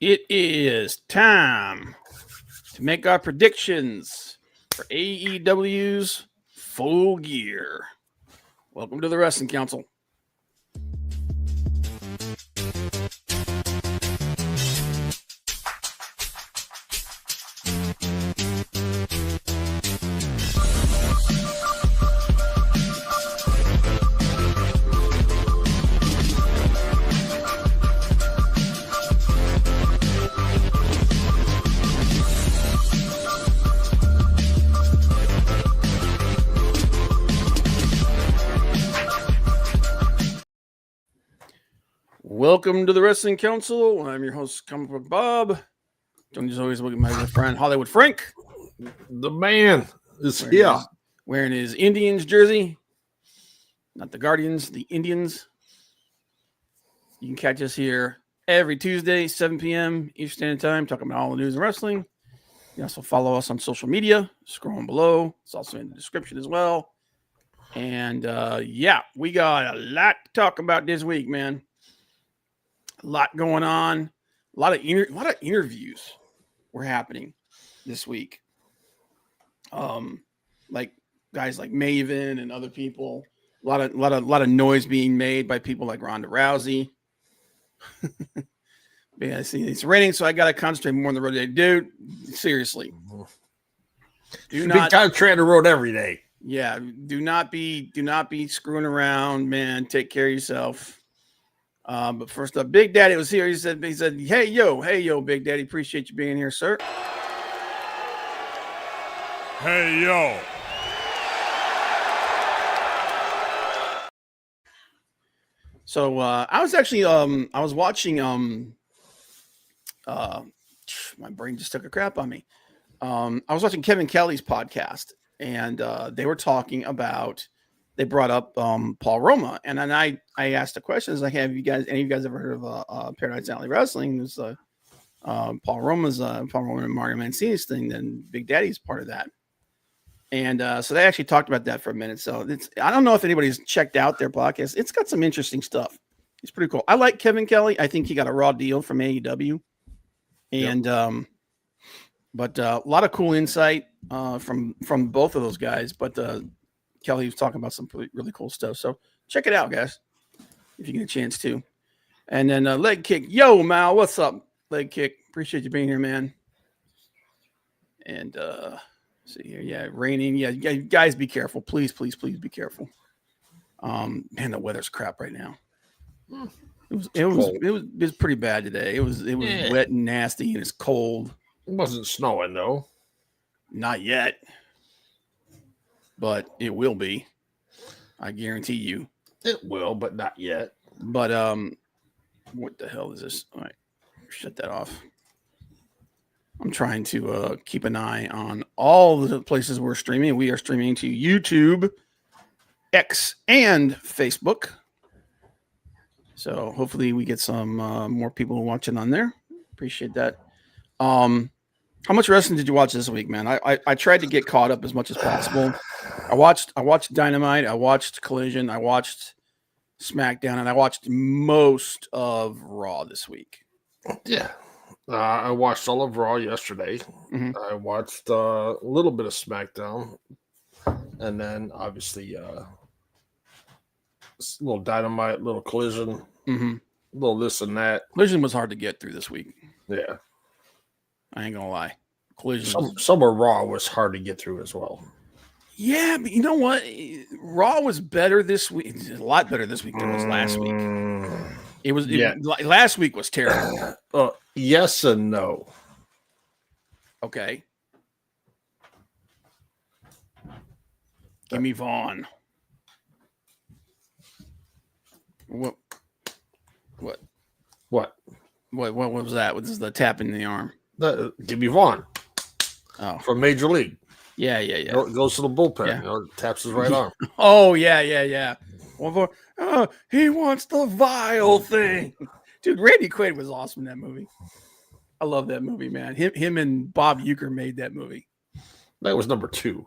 It is time to make our predictions for AEW's Full Gear. Welcome to the Wrestling Council. Welcome to the Wrestling Council. I'm your host, Comic Book Bob. Don't just always look at my good friend, Hollywood Frank. The man is here. Wearing his Indians jersey. Not the Guardians, the Indians. You can catch us here every Tuesday, 7 p.m. Eastern Standard Time, talking about all the news and wrestling. You can also follow us on social media, scrolling below. It's also in the description as well. And we got a lot to talk about this week, man. A lot going on. A lot of interviews were happening this week. Like guys like Maven and other people. A lot of noise being made by people like Ronda Rousey. Yeah, I see it's raining, so I gotta concentrate more on the road today. Dude, seriously. Do not concentrate on the road every day. Yeah, do not be screwing around, man. Take care of yourself. But first up, Big Daddy was here. He said, hey yo, Big Daddy, appreciate you being here, sir. Hey yo. So I was actually I was watching my brain just took a crap on me. I was watching Kevin Kelly's podcast, and they were talking about. They brought up Paul Roma, and then I asked a question. It's like, have any of you guys ever heard of Paradise Alley Wrestling? There's Paul Roman and Mario Mancini's thing. Then Big Daddy's part of that, and so they actually talked about that for a minute. So I don't know if anybody's checked out their podcast. It's got some interesting stuff. It's pretty cool. I like Kevin Kelly. I think he got a raw deal from AEW, and but a lot of cool insight from both of those guys. But Kelly was talking about some really cool stuff. So check it out, guys, if you get a chance to. And then Leg Kick. Yo, Mal, what's up? Leg Kick. Appreciate you being here, man. And see here. Yeah, raining. Yeah, guys, be careful. Please be careful. Man, the weather's crap right now. It was pretty bad today. It was wet and nasty, and it's cold. It wasn't snowing, though. Not yet. But it will be. I guarantee you. It will, but not yet. But what the hell is this? All right, shut that off. I'm trying to keep an eye on all the places we're streaming. We are streaming to YouTube, X, and Facebook. So hopefully we get some more people watching on there. Appreciate that. How much wrestling did you watch this week, man? I tried to get caught up as much as possible. I watched Dynamite, I watched Collision, I watched SmackDown, and I watched most of Raw this week. Yeah. I watched all of Raw yesterday. Mm-hmm. I watched a little bit of SmackDown. And then, obviously, a little Dynamite, little Collision, a little this and that. Collision was hard to get through this week. Yeah. I ain't gonna lie. Collision. Some of Raw was hard to get through as well. Yeah, but you know what? Raw was better this week. A lot better this week than it was last week. Last week was terrible. Yes and no. Okay. Give me Vaughn. What was that? What is the tap in the arm? Give me Vaughn. Oh, from Major League. Yeah. Goes to the bullpen. Yeah. Taps his right arm. Oh, yeah. He wants the vile thing. Dude, Randy Quaid was awesome in that movie. I love that movie, man. Him and Bob Uecker made that movie. That was number 2.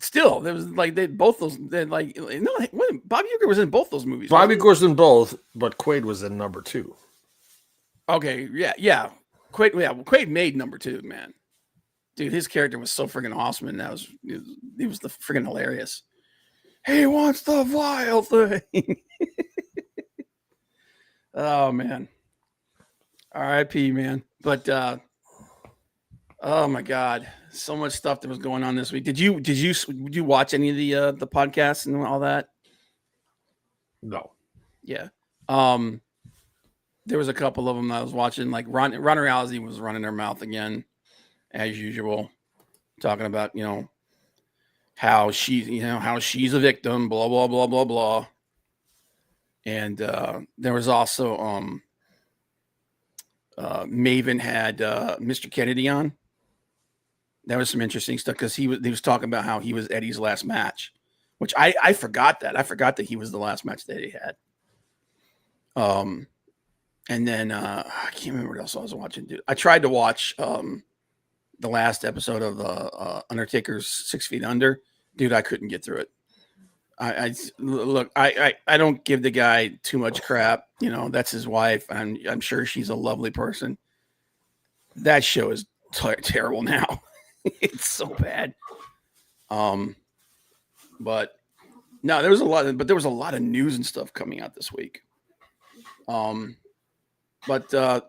Still, there was like Bob Uecker was in both those movies. Bobby Uecker was in both, but Quaid was in number 2. Okay, yeah. Quaid made number 2, man. Dude, his character was so freaking awesome, and he was the freaking hilarious. He wants the vile thing. Oh man, R.I.P. man. But oh my God, so much stuff that was going on this week. Did you watch any of the podcasts and all that? No. Yeah. There was a couple of them I was watching. Like Ronda Rousey was running her mouth again, as usual, talking about how she's a victim, blah blah blah blah blah. And there was also Maven had Mr. Kennedy on. That was some interesting stuff because he was talking about how he was Eddie's last match, which I forgot that. I forgot that he was the last match that Eddie had. And then I can't remember what else I was watching, dude. I tried to watch the last episode of Undertaker's 6 Feet Under. Dude, I couldn't get through it. I don't give the guy too much crap. That's his wife. I'm sure she's a lovely person. That show is terrible now. It's so bad. But no, there was a lot of news and stuff coming out this week. But let's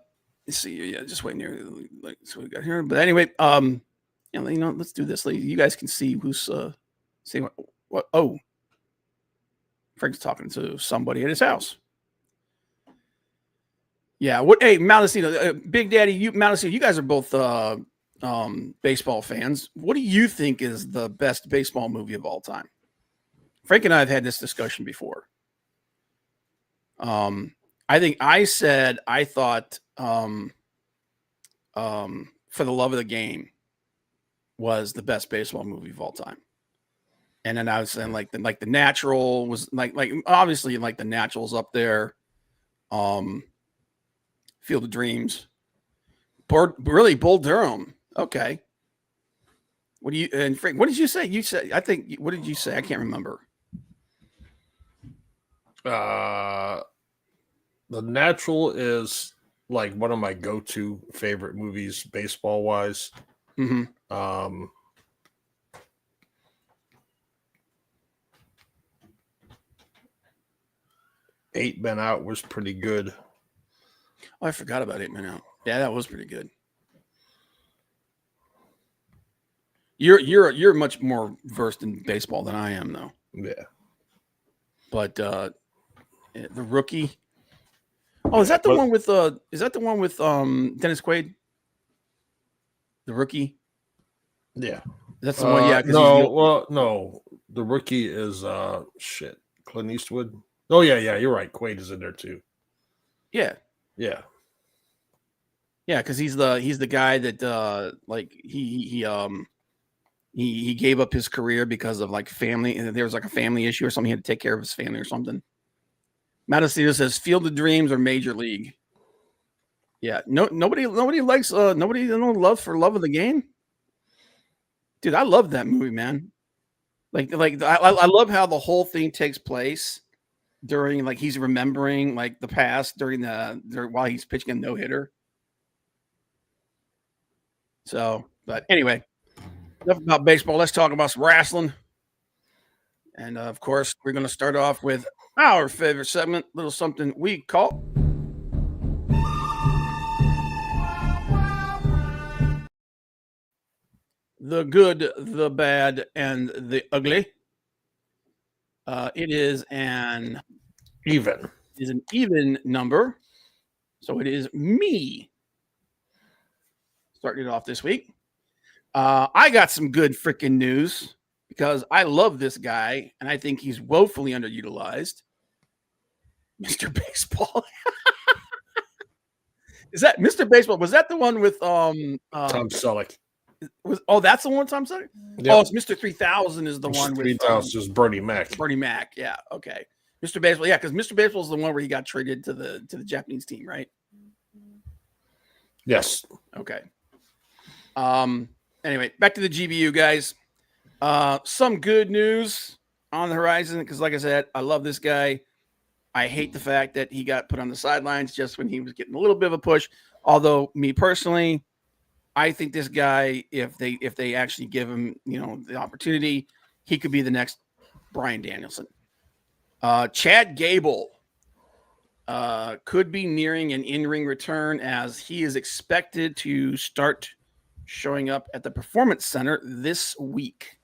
see. Yeah, just waiting here. Like, so we got here. But anyway, let's do this. You guys can see who's saying what. Oh, Frank's talking to somebody at his house. Yeah. Hey, Malicino, Big Daddy, Malicino, you guys are both baseball fans. What do you think is the best baseball movie of all time? Frank and I have had this discussion before. I think I thought For the Love of the Game was the best baseball movie of all time. And then I was saying like the Natural was like obviously like the Natural's up there. Field of Dreams. Really Bull Durham. Okay. Frank, what did you say? What did you say? I can't remember. The Natural is like one of my go-to favorite movies, baseball wise. Mm-hmm. 8 Men Out was pretty good. Oh, I forgot about 8 Men Out. Yeah, that was pretty good. You're much more versed in baseball than I am, though. Yeah. But The Rookie. Oh, is that the one with Dennis Quaid? The Rookie? Yeah. That's the one, yeah. No. The Rookie is Clint Eastwood. Oh yeah, you're right. Quaid is in there too. Yeah. Yeah. Yeah, because he's the guy that he gave up his career because of like family, and there was like a family issue or something. He had to take care of his family or something. Matacito says Field of Dreams or Major League. Yeah, nobody likes nobody love For Love of the Game. Dude, I love that movie, man. I love how the whole thing takes place during like he's remembering like the past during while he's pitching a no-hitter. So, but anyway, enough about baseball. Let's talk about some wrestling. And of course, we're going to start off with our favorite segment, little something we call The Good, the Bad, and the Ugly. It is an even number. So it is me starting it off this week. I got some good freaking news because I love this guy and I think he's woefully underutilized. Mr. Baseball. Is that Mr. Baseball? Was that the one with Tom Selleck? That's the one with Tom Selleck? Yep. Oh, it's Mr. 3000 is the one with 3000 is Bernie Mac. Bernie Mac, yeah. Okay. Mr. Baseball, yeah, because Mr. Baseball is the one where he got traded to the Japanese team, right? Yes. Okay. Anyway, back to the GBU, guys. Some good news on the horizon because, like I said, I love this guy. I hate the fact that he got put on the sidelines just when he was getting a little bit of a push. Although, me personally, I think this guy, if they actually give him, the opportunity, he could be the next Bryan Danielson. Chad Gable could be nearing an in-ring return as he is expected to start showing up at the Performance Center this week.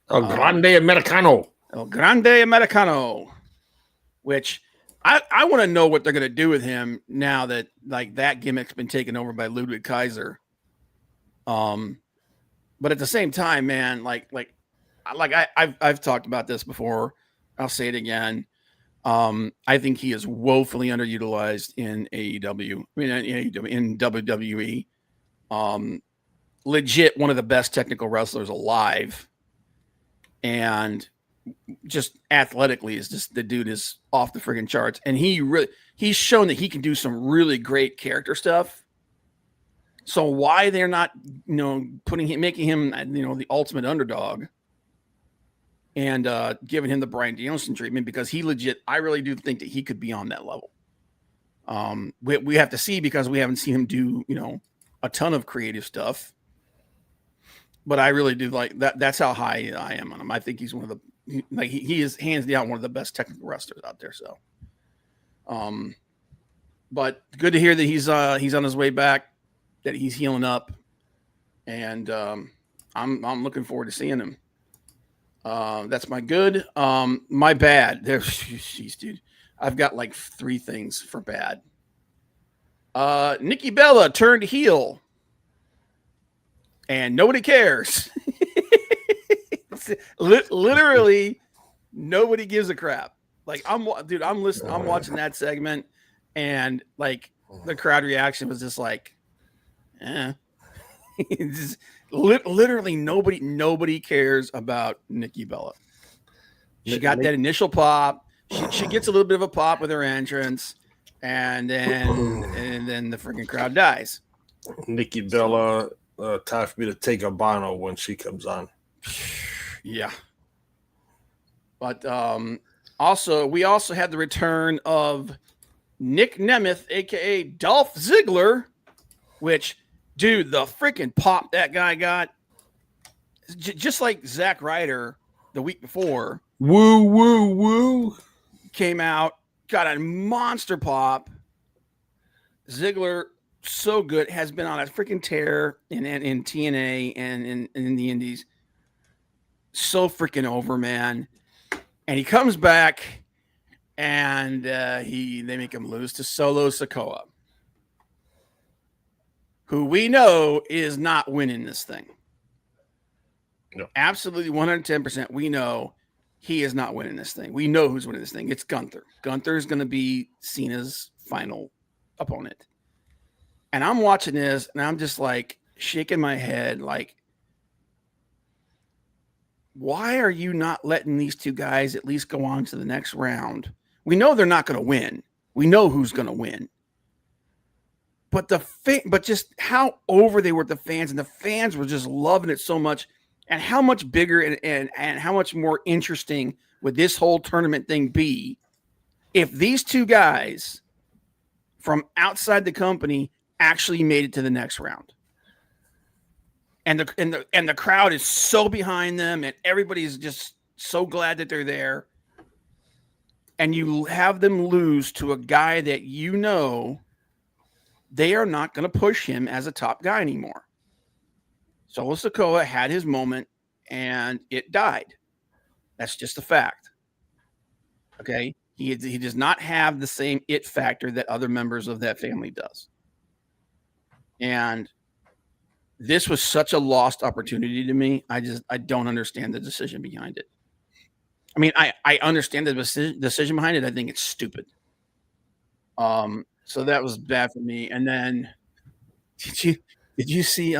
El Grande Americano. El Grande Americano. Which I want to know what they're going to do with him now that that gimmick's been taken over by Ludwig Kaiser. But at the same time, man, I've talked about this before. I'll say it again. I think he is woefully underutilized in AEW. In WWE. Legit one of the best technical wrestlers alive. And just athletically is just the dude is off the friggin' charts. And he's shown that he can do some really great character stuff. So why they're not, making him, the ultimate underdog and giving him the Bryan Danielson treatment, because he legit, I really do think that he could be on that level. We have to see, because we haven't seen him do, a ton of creative stuff. But I really do like that. That's how high I am on him. I think he's one of the, he is hands down one of the best technical wrestlers out there. So, but good to hear that he's on his way back, that he's healing up, and I'm looking forward to seeing him. That's my good. My bad. There's, jeez, dude. I've got like 3 things for bad. Nikki Bella turned heel, and nobody cares. Literally, nobody gives a crap. I'm listening. I'm watching that segment, and the crowd reaction was just just, literally nobody cares about Nikki Bella. She got that initial pop. She gets a little bit of a pop with her entrance, and then the freaking crowd dies. Nikki Bella, time for me to take a Bono when she comes on. Yeah. But we also had the return of Nick Nemeth, aka Dolph Ziggler, which, dude, the freaking pop that guy got, just like Zack Ryder the week before. Woo, woo, woo. Came out, got a monster pop. Ziggler, so good, has been on a freaking tear in TNA and in the Indies. So freaking over, man. And he comes back, and they make him lose to Solo Sikoa, who we know is not winning this thing. No. Absolutely 110%. We know he is not winning this thing. We know who's winning this thing. It's Gunther. Gunther is going to be Cena's final opponent. And I'm watching this, and I'm just shaking my head, why are you not letting these 2 guys at least go on to the next round? We know they're not going to win. We know who's going to win. But but just how over they were with the fans, and the fans were just loving it so much, and how much bigger and how much more interesting would this whole tournament thing be if these 2 guys from outside the company actually made it to the next round? And the crowd is so behind them, and everybody's just so glad that they're there. And you have them lose to a guy that they are not going to push him as a top guy anymore. Solo Sikoa had his moment, and it died. That's just a fact. Okay? He does not have the same it factor that other members of that family does. And this was such a lost opportunity to me. I don't understand the decision behind it. I mean, I understand the decision behind it. I think it's stupid. So that was bad for me. And then did you see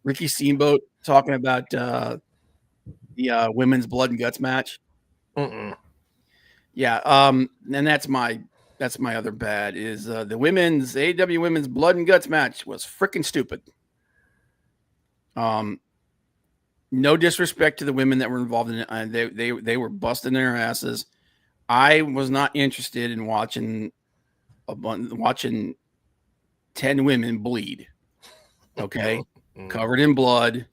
Ricky Steamboat talking about the women's blood and guts match? Mm-mm. Yeah. And that's my other bad is the AEW women's blood and guts match was freaking stupid. No disrespect to the women that were involved in it. They were busting their asses. I was not interested in watching 10 women bleed. Okay, covered in blood,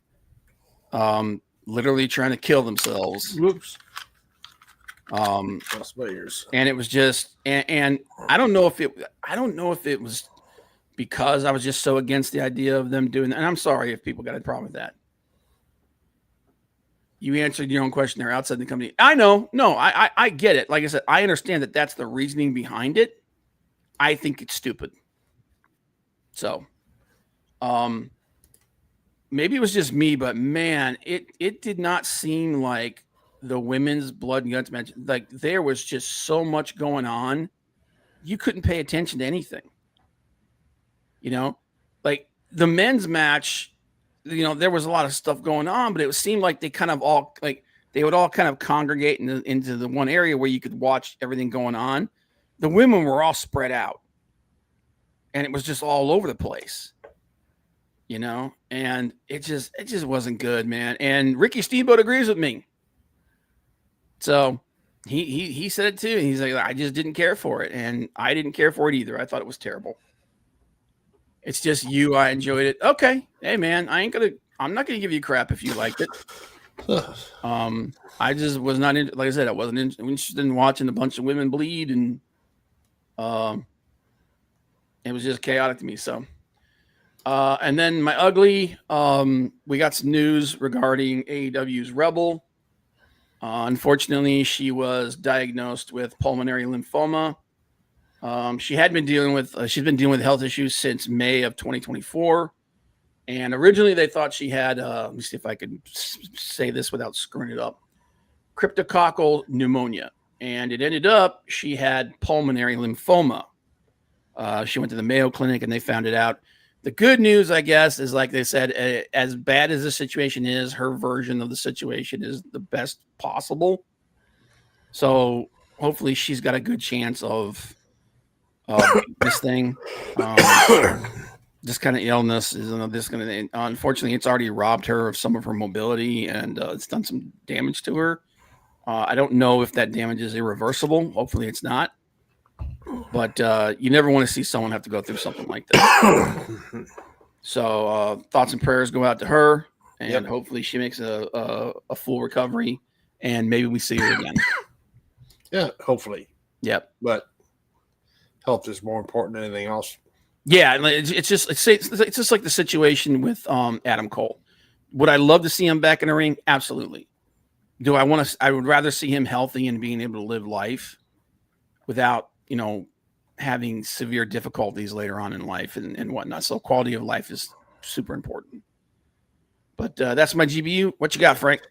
literally trying to kill themselves. Whoops. Lost my ears. And it was just, and I don't know if it was because I was just so against the idea of them doing that. And I'm sorry if people got a problem with that. You answered your own question there outside the company. I know. No, I get it. Like I said, I understand that that's the reasoning behind it. I think it's stupid. So, maybe it was just me, but man, it did not seem like the women's blood and guts match. Like there was just so much going on. You couldn't pay attention to anything. You know, like the men's match, there was a lot of stuff going on, but it seemed like they kind of all they would all kind of congregate into the one area where you could watch everything going on. The women were all spread out, and it was just all over the place, and it just wasn't good, man. And Ricky Steamboat agrees with me. So he said it too. He's like, I just didn't care for it, and I didn't care for it either. I thought it was terrible. It's just you. I enjoyed it. Okay. Hey man, I'm not gonna give you crap if you liked it. I just was not like I said, I wasn't interested in watching a bunch of women bleed, and it was just chaotic to me. So and then my ugly, we got some news regarding AEW's Rebel. Unfortunately, she was diagnosed with pulmonary lymphoma. She had been dealing with health issues since May of 2024. And originally they thought she had, let me see if I could say this without screwing it up, cryptococcal pneumonia. And it ended up she had pulmonary lymphoma. She went to the Mayo Clinic and they found it out. The good news, I guess, is like they said, as bad as the situation is, her version of the situation is the best possible. So hopefully she's got a good chance of this thing. This kind of illness is unfortunately, it's already robbed her of some of her mobility, and it's done some damage to her. I don't know if that damage is irreversible. Hopefully it's not. But you never want to see someone have to go through something like that. So thoughts and prayers go out to her, and hopefully she makes a full recovery, and maybe we see her again. Yeah, hopefully. Yep. But health is more important than anything else. Yeah, it's just like the situation with Adam Cole. Would I love to see him back in the ring? Absolutely. Do I want to? I would rather see him healthy and being able to live life without having severe difficulties later on in life and whatnot. So quality of life is super important. But that's my GBU. What you got, Frank?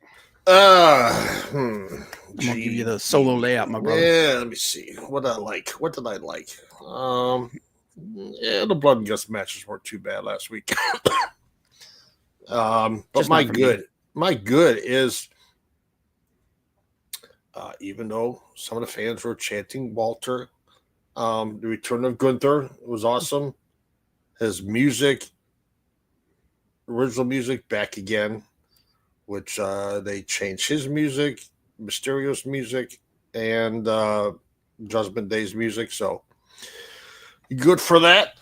I'm gonna give you the solo layout, my brother. Yeah, let me see. What did I like? The blood and guts matches weren't too bad last week. But my good is even though some of the fans were chanting Walter, the return of Gunther was awesome. His original music back again, which they changed his music, Mysterio's music, and Judgment Day's music. So good for that.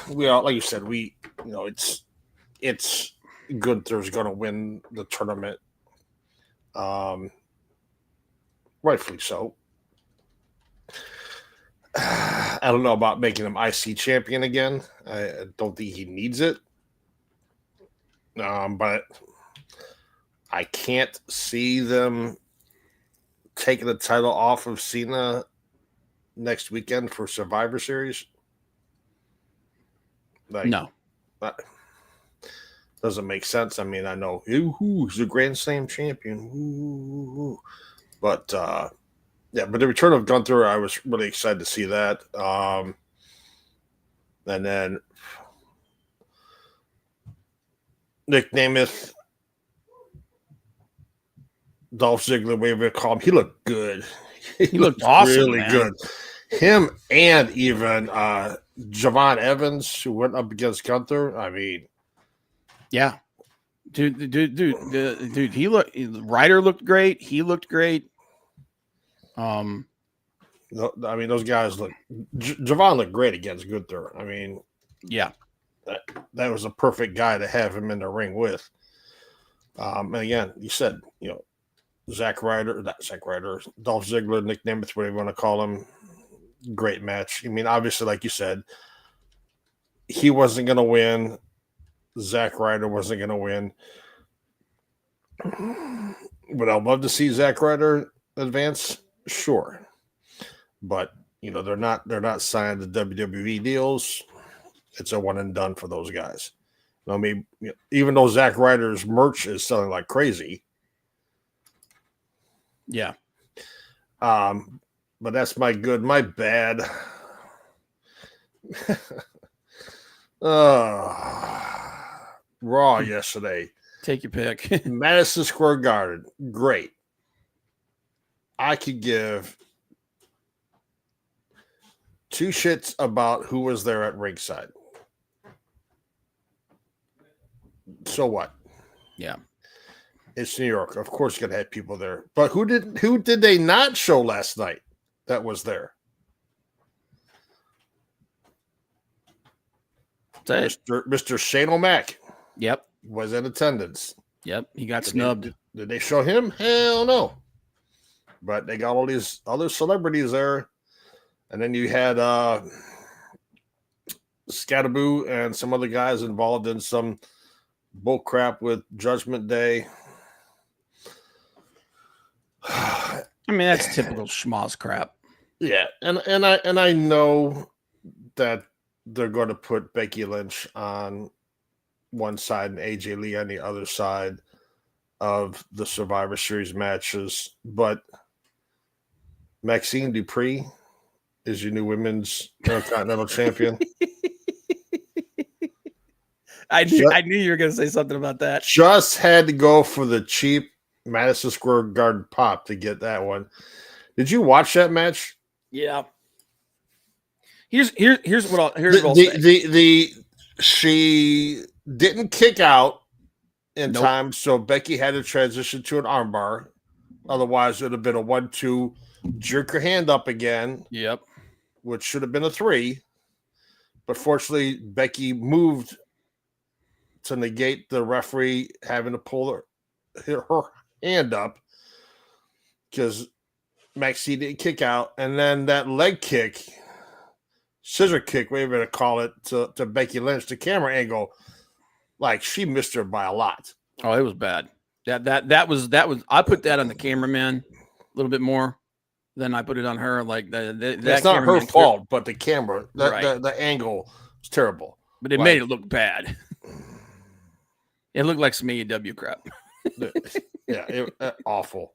We are, like you said, it's Gunther's going to win the tournament. Rightfully so. I don't know about making him IC champion again. I don't think he needs it. But I can't see them taking the title off of Cena next weekend for Survivor Series. No. That doesn't make sense. I mean, I know he's a Grand Slam champion. But but the return of Gunther, I was really excited to see that. And then Nick Nemeth, Dolph Ziggler, whatever you call him, he looked good. He looked awesome, really man. Good. Him and even Javon Evans, who went up against Gunther. I mean, yeah, dude. Ryder looked great. He looked great. Um, No, I mean, those guys look. Javon looked great against Gunther. I mean, yeah, that was a perfect guy to have him in the ring with. And again, you said, Zack Ryder, not Zack Ryder, Dolph Ziggler, Nick Nemeth, whatever you want to call him. Great match. I mean, obviously, like you said, he wasn't going to win. Zack Ryder wasn't going to win. Would I love to see Zack Ryder advance? Sure, but they're not signed to WWE deals. It's a one and done for those guys. I mean, even though Zack Ryder's merch is selling like crazy. yeah. But that's my good, my bad. Raw yesterday. Take your pick. Madison Square Garden. Great. I could give two shits about who was there at ringside. So what? Yeah. It's New York. Of course you're gonna have people there. But who did they not show last night that was there? Mr. Shane O'Mac. Yep. Was in attendance. Yep. He got snubbed. Did they show him? Hell no. But they got all these other celebrities there. And then you had Scattaboo and some other guys involved in some bull crap with Judgment Day. I mean, that's typical schmoz crap. Yeah, and I know that they're going to put Becky Lynch on one side and AJ Lee on the other side of the Survivor Series matches, but Maxine Dupree is your new women's Intercontinental Champion. I knew you were going to say something about that. Just had to go for the cheap Madison Square Garden pop to get that one. Did you watch that match? Yeah. Here's what I'll say. She didn't kick out in time, so Becky had to transition to an armbar. Otherwise, it would have been a 1-2, jerk her hand up again. Yep. Which should have been a 3. But fortunately, Becky moved to negate the referee having to pull her hand up because Maxine didn't kick out. And then that leg kick, scissor kick, whatever you call it, to Becky Lynch, the camera angle, like she missed her by a lot. Oh, it was bad. That was I put that on the cameraman a little bit more than I put it on her. Like that's not her fault, but the camera, the angle was terrible. But it made it look bad. It looked like some AEW crap. Yeah, awful.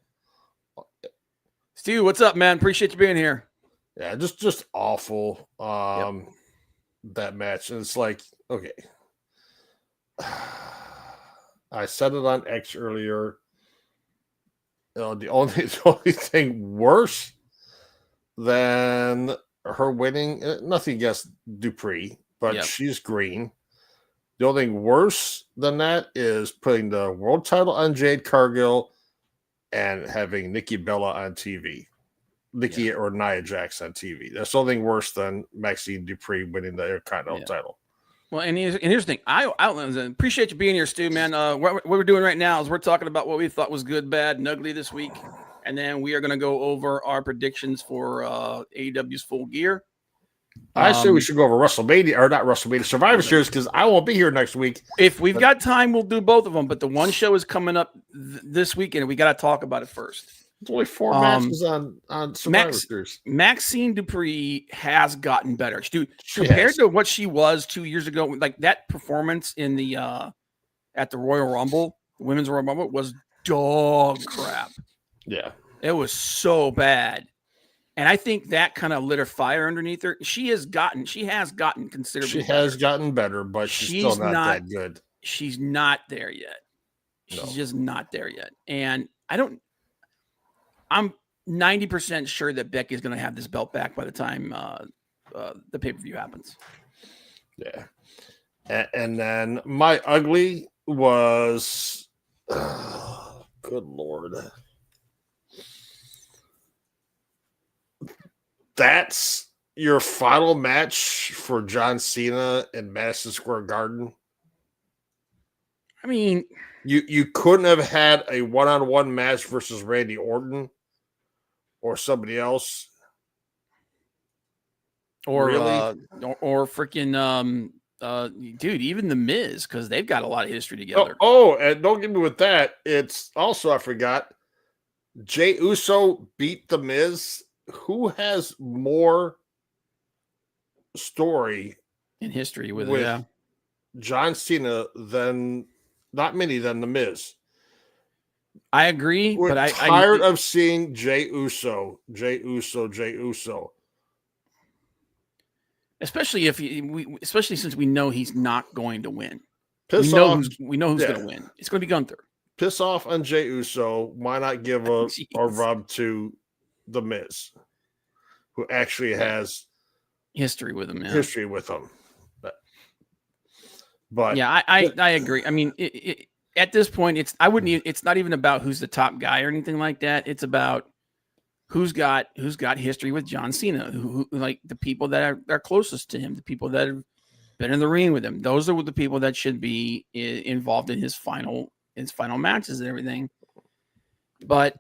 Stu, what's up, man? Appreciate you being here. Yeah, just awful. That match, and it's like, okay. I said it on X earlier. The only thing worse than her winning, nothing against Dupree, but she's green. The only thing worse than that is putting the world title on Jade Cargill and having Nikki Bella on TV. Nikki or Nia Jax on TV. That's the only thing worse than Maxine Dupree winning the Intercontinental title. Well, and here's the thing. I appreciate you being here, Stu, man. What we're doing right now is we're talking about what we thought was good, bad, and ugly this week. And then we are going to go over our predictions for AEW's Full Gear. I say we should go over WrestleMania, or not WrestleMania, Survivor Series, because I won't be here next week. If we've got time, we'll do both of them. But the one show is coming up this weekend, and we got to talk about it first. It's only 4 matches on Survivor Series. Maxine Dupree has gotten better. Dude, compared to what she was 2 years ago, like that performance in the at the Royal Rumble, Women's Royal Rumble, was dog crap. Yeah. It was so bad. And I think that kind of lit her fire underneath her. She has gotten considerably better. She has gotten better, but she's still not that good. She's not there yet. She's just not there yet. And I'm 90% sure that Becky's going to have this belt back by the time the pay-per-view happens. Yeah. And then my ugly was, good Lord. that's your final match for John Cena in Madison Square Garden. I mean, you couldn't have had a one-on-one match versus Randy Orton or somebody else. or Really? or freaking dude, even the Miz, because they've got a lot of history Oh, together. and don't get me with that. It's also, I forgot, Jey Uso beat the Miz. Who has more story In history with with yeah. John Cena than not many than the Miz? I agree, We're but I tired of seeing Jey Uso. especially if especially since we know he's not going to win. Piss we know off. who's Yeah. going to win. It's going to be Gunther. Piss off on Jey Uso. Why not give a Jeez. rub to the Miz, who actually has History with him, yeah. history with him? But yeah, I agree. I mean, at this point, it's not even about who's the top guy or anything like that. It's about who's got history with John Cena, who like the people that are closest to him, the people that have been in the ring with him. Those are the people that should be involved in his final matches and everything. But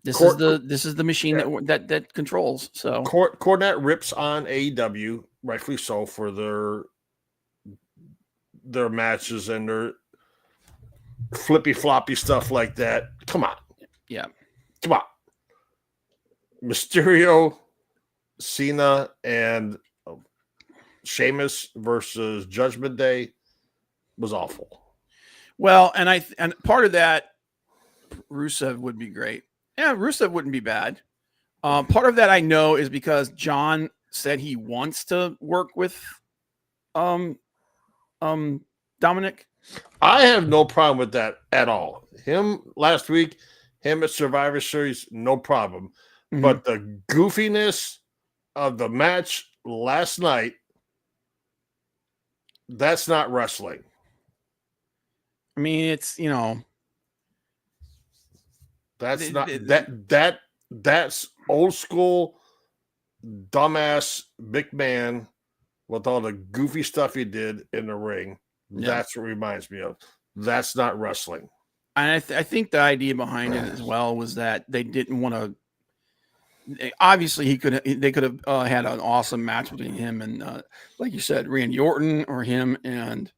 this is the machine that controls. So Cornette rips on AEW, rightfully so, for their matches and their flippy floppy stuff like that. Come on. Yeah. Come on. Mysterio, Cena, and Sheamus versus Judgment Day was awful. Well, and part of that, Rusev would be great. Yeah, Rusev wouldn't be bad. Part of that I know is because John said he wants to work with Dominic. I have no problem with that at all. Him last week, him at Survivor Series, no problem. Mm-hmm. But the goofiness of the match last night, that's not wrestling. I mean, it's that's old school dumbass McMahon with all the goofy stuff he did in the ring. Yeah. That's what reminds me of. That's not wrestling. And I think the idea behind it as well was that they didn't want to. Obviously, they could have had an awesome match between him and, like you said, Randy Orton, or him and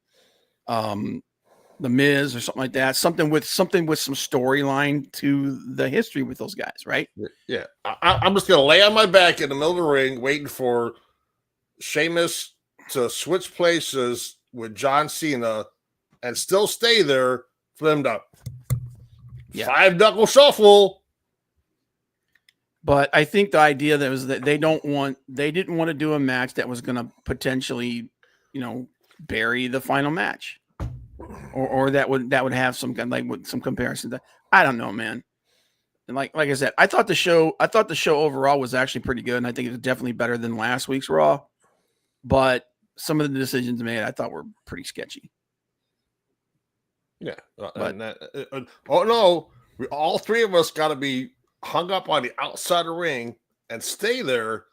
the Miz, or something like that. Something with some storyline to the history with those guys, right? Yeah, I'm just gonna lay on my back in the middle of the ring, waiting for Sheamus to switch places with John Cena and still stay there, flimed up. Yeah. 5-knuckle shuffle. But I think the idea that was that they didn't want to do a match that was going to potentially, bury the final match, or that would have some kind with some comparison. I don't know, man. And like I said, I thought the show overall was actually pretty good, and I think it was definitely better than last week's Raw. But some of the decisions made, I thought, were pretty sketchy. Yeah. Oh no, all three of us got to be hung up on the outside of the ring and stay there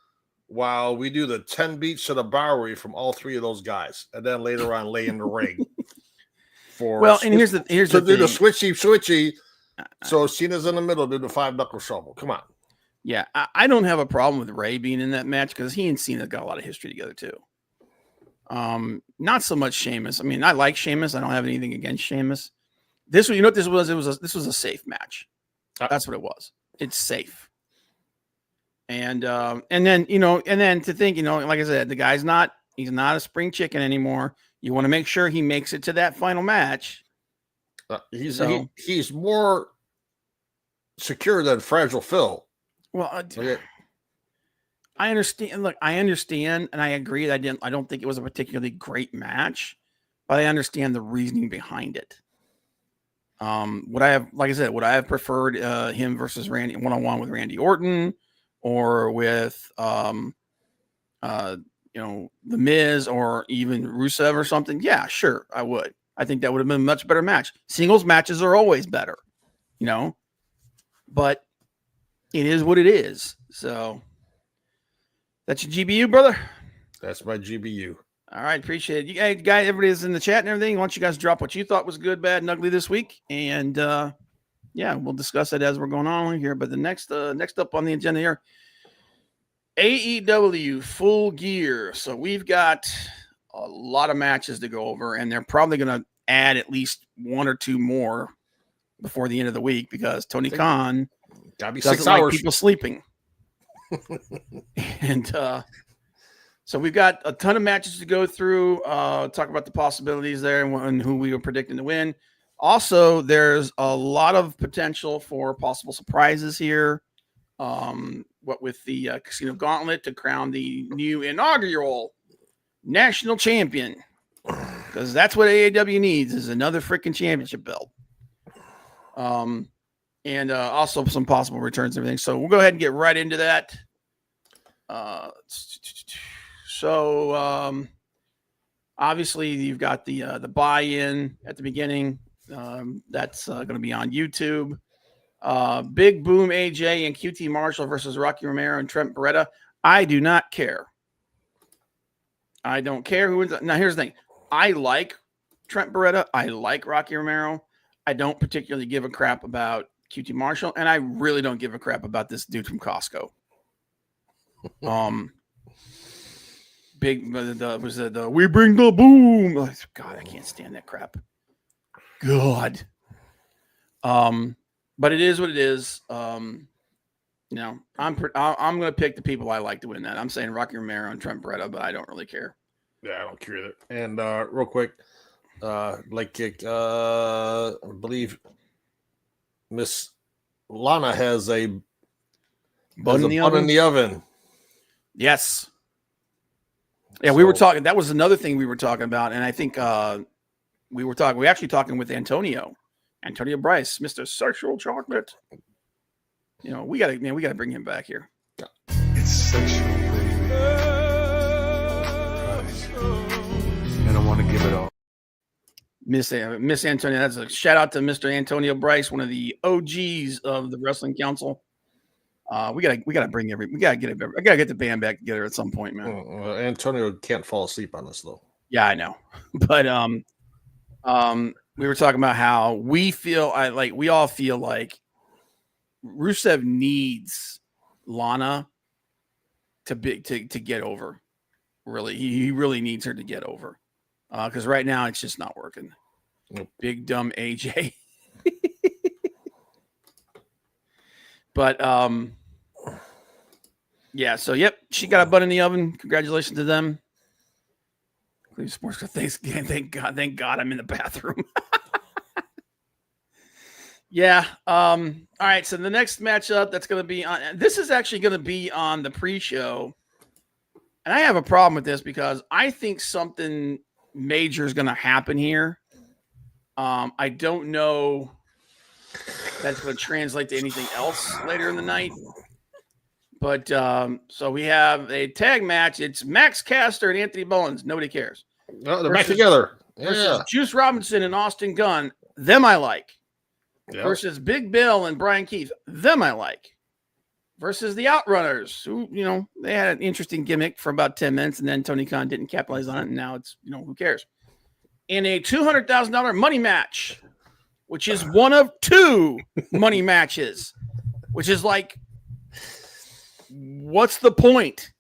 while we do the 10 beats to the Bowery from all three of those guys, and then later on lay in the ring for and here's the do the switchy. So Cena's in the middle, do the 5-knuckle shuffle. Come on. Yeah, I don't have a problem with Ray being in that match because he and Cena got a lot of history together too. Not so much Sheamus. I mean, I like Sheamus. I don't have anything against Sheamus. This was a safe match. That's what it was. It's safe. And then to think, like I said, the guy's he's not a spring chicken anymore. You want to make sure he makes it to that final match. He's more secure than Fragile Phil. Well, I understand. Look, I understand, and I agree. I don't think it was a particularly great match, but I understand the reasoning behind it. Would I have preferred him versus Randy one-on-one with Randy Orton, or with the Miz, or even Rusev or something? Yeah, sure, I would. I think that would have been a much better match. Singles matches are always better, but it is what it is. So, That's your GBU, brother? That's my GBU. All right, appreciate it. You guys, everybody's in the chat and everything. Why don't you guys drop what you thought was good, bad, and ugly this week? And yeah, we'll discuss it as we're going on here. But the next up on the agenda here, AEW Full Gear. So we've got a lot of matches to go over, and they're probably going to add at least one or two more before the end of the week because Tony Khan Gotta be doesn't 6 like hours. people sleeping. And so we've got a ton of matches to go through, talk about the possibilities there and who we were predicting to win. Also, there's a lot of potential for possible surprises here. What with the Casino Gauntlet to crown the new inaugural national champion, because that's what AEW needs is another freaking championship belt. And also some possible returns and everything. So we'll go ahead and get right into that. So obviously you've got the buy-in at the beginning. That's going to be on YouTube. Big Boom AJ and QT Marshall versus Rocky Romero and Trent Beretta. I do not care. I don't care who wins. Now here's the thing. I like Trent Beretta. I like Rocky Romero. I don't particularly give a crap about QT Marshall, and I really don't give a crap about this dude from Costco. We bring the boom. God, I can't stand that crap. God. But it is what it is. I'm going to pick the people I like to win that. I'm saying Rocky Romero and Trent Beretta, but I don't really care. Yeah, I don't care either. And real quick, leg kick. I believe Miss Lana has a bun in the oven. Yes. Yeah, we were talking. That was another thing we were talking about, and I think we were actually talking with Antonio Bryce, Mr. Sexual Chocolate. You know, we gotta bring him back here. It's sexual, baby. And I want to give it all. Miss Antonio. That's a shout out to Mr. Antonio Bryce, one of the OGs of the Wrestling Council. We gotta bring I gotta get the band back together at some point, man. Antonio can't fall asleep on us though. Yeah, I know, but we were talking about how we all feel like Rusev needs Lana to get over. Really, he really needs her to get over because right now it's just not working. Nope. Big dumb AJ. But yeah. So yep, she got a bun in the oven. Congratulations to them. Sports. Thank God I'm in the bathroom. Yeah. All right. So the next matchup that's going to be on. This is actually going to be on the pre-show, and I have a problem with this because I think something major is going to happen here. I don't know if that's going to translate to anything else later in the night. But so we have a tag match. It's Max Caster and Anthony Bowens. Nobody cares. No, they're back together. Versus Juice Robinson and Austin Gunn. Them I like. Yep. Versus Big Bill and Brian Keith. Them I like. Versus the Outrunners, who, they had an interesting gimmick for about 10 minutes, and then Tony Khan didn't capitalize on it, and now it's, who cares? In a $200,000 money match, which is one of two money matches, which is like, what's the point?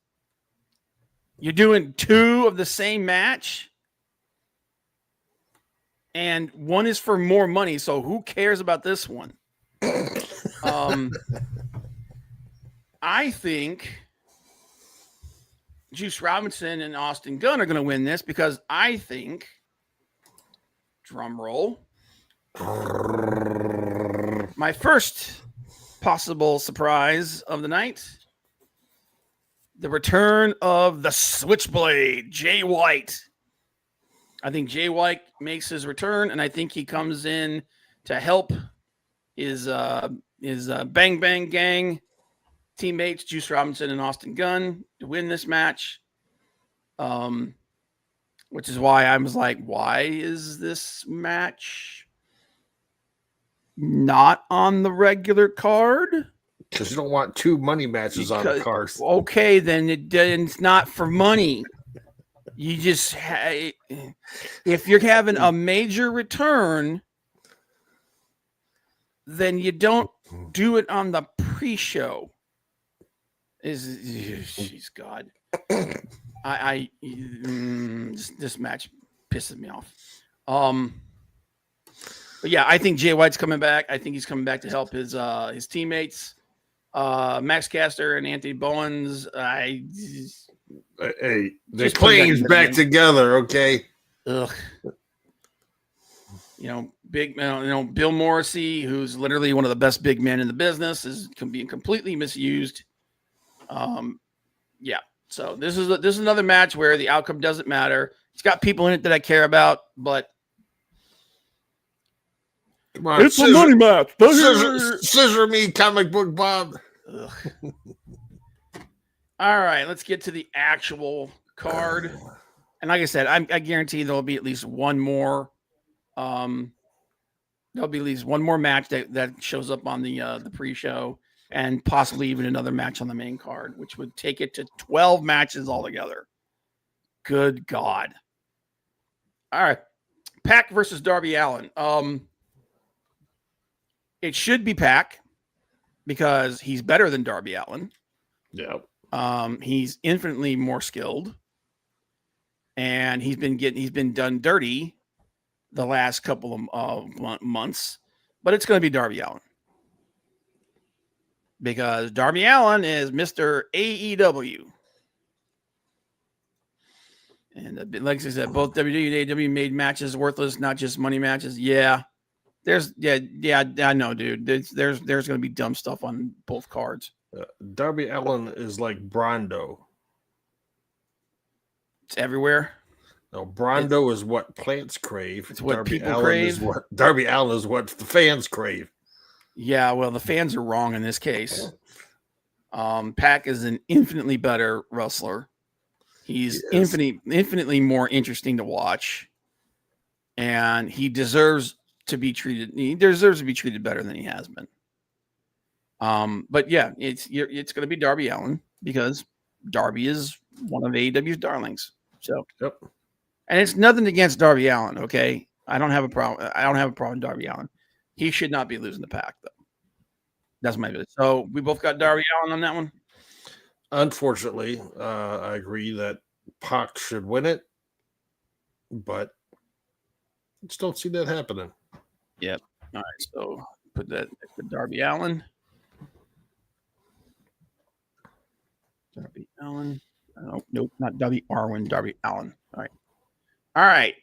You're doing two of the same match, and one is for more money, so who cares about this one? I think Juice Robinson and Austin Gunn are going to win this because I think, drum roll, my first possible surprise of the night, the return of the Switchblade, Jay White. I think Jay White makes his return, and I think he comes in to help his Bang Bang Gang teammates, Juice Robinson and Austin Gunn, to win this match. Which is why I was like, why is this match not on the regular card? Because you don't want 2 money matches on the card. Okay, then it's not for money. You just if you're having a major return, then you don't do it on the pre-show. She's God. This match pisses me off. But yeah, I think Jay White's coming back. I think he's coming back to help his teammates, Max Caster and Anthony Bowens. Hey, they're playing back together, okay? Ugh. Bill Morrissey, who's literally one of the best big men in the business, is being completely misused. Yeah. So this is another match where the outcome doesn't matter. It's got people in it that I care about, but come on, it's a money match. Scissor me, comic book Bob. Ugh. All right, let's get to the actual card. And like I said, I guarantee there'll be at least one more. There'll be at least one more match that shows up on the pre-show, and possibly even another match on the main card, which would take it to 12 matches altogether. Good God. All right. Pac versus Darby Allin. It should be Pac because he's better than Darby Allin. Yeah. He's infinitely more skilled, and he's been done dirty the last couple of months, but it's going to be Darby Allin because Darby Allin is Mr. AEW. And like I said, both WWE and AEW made matches worthless, not just money matches. Yeah. I know, dude. There's going to be dumb stuff on both cards. Darby Allin is like Brando. It's everywhere. No, Brando is what plants crave. It's what Darby people Allin crave. Darby Allin is what the fans crave. Yeah, well, the fans are wrong in this case. Pac is an infinitely better wrestler. He's infinitely more interesting to watch, and he deserves to be treated. He deserves to be treated better than he has been. But yeah, it's going to be Darby Allin because Darby is one of AEW's darlings. So, yep. And it's nothing against Darby Allin. Okay, I don't have a problem. I don't have a problem with Darby Allin. He should not be losing the Pac though. That's my view. So we both got Darby Allin on that one. Unfortunately, I agree that Pac should win it, but I just don't see that happening. Yep. All right. So put that to Darby Allin. Darby Allin. Oh, nope, not Darby Arwin. Darby Allin. All right. All right.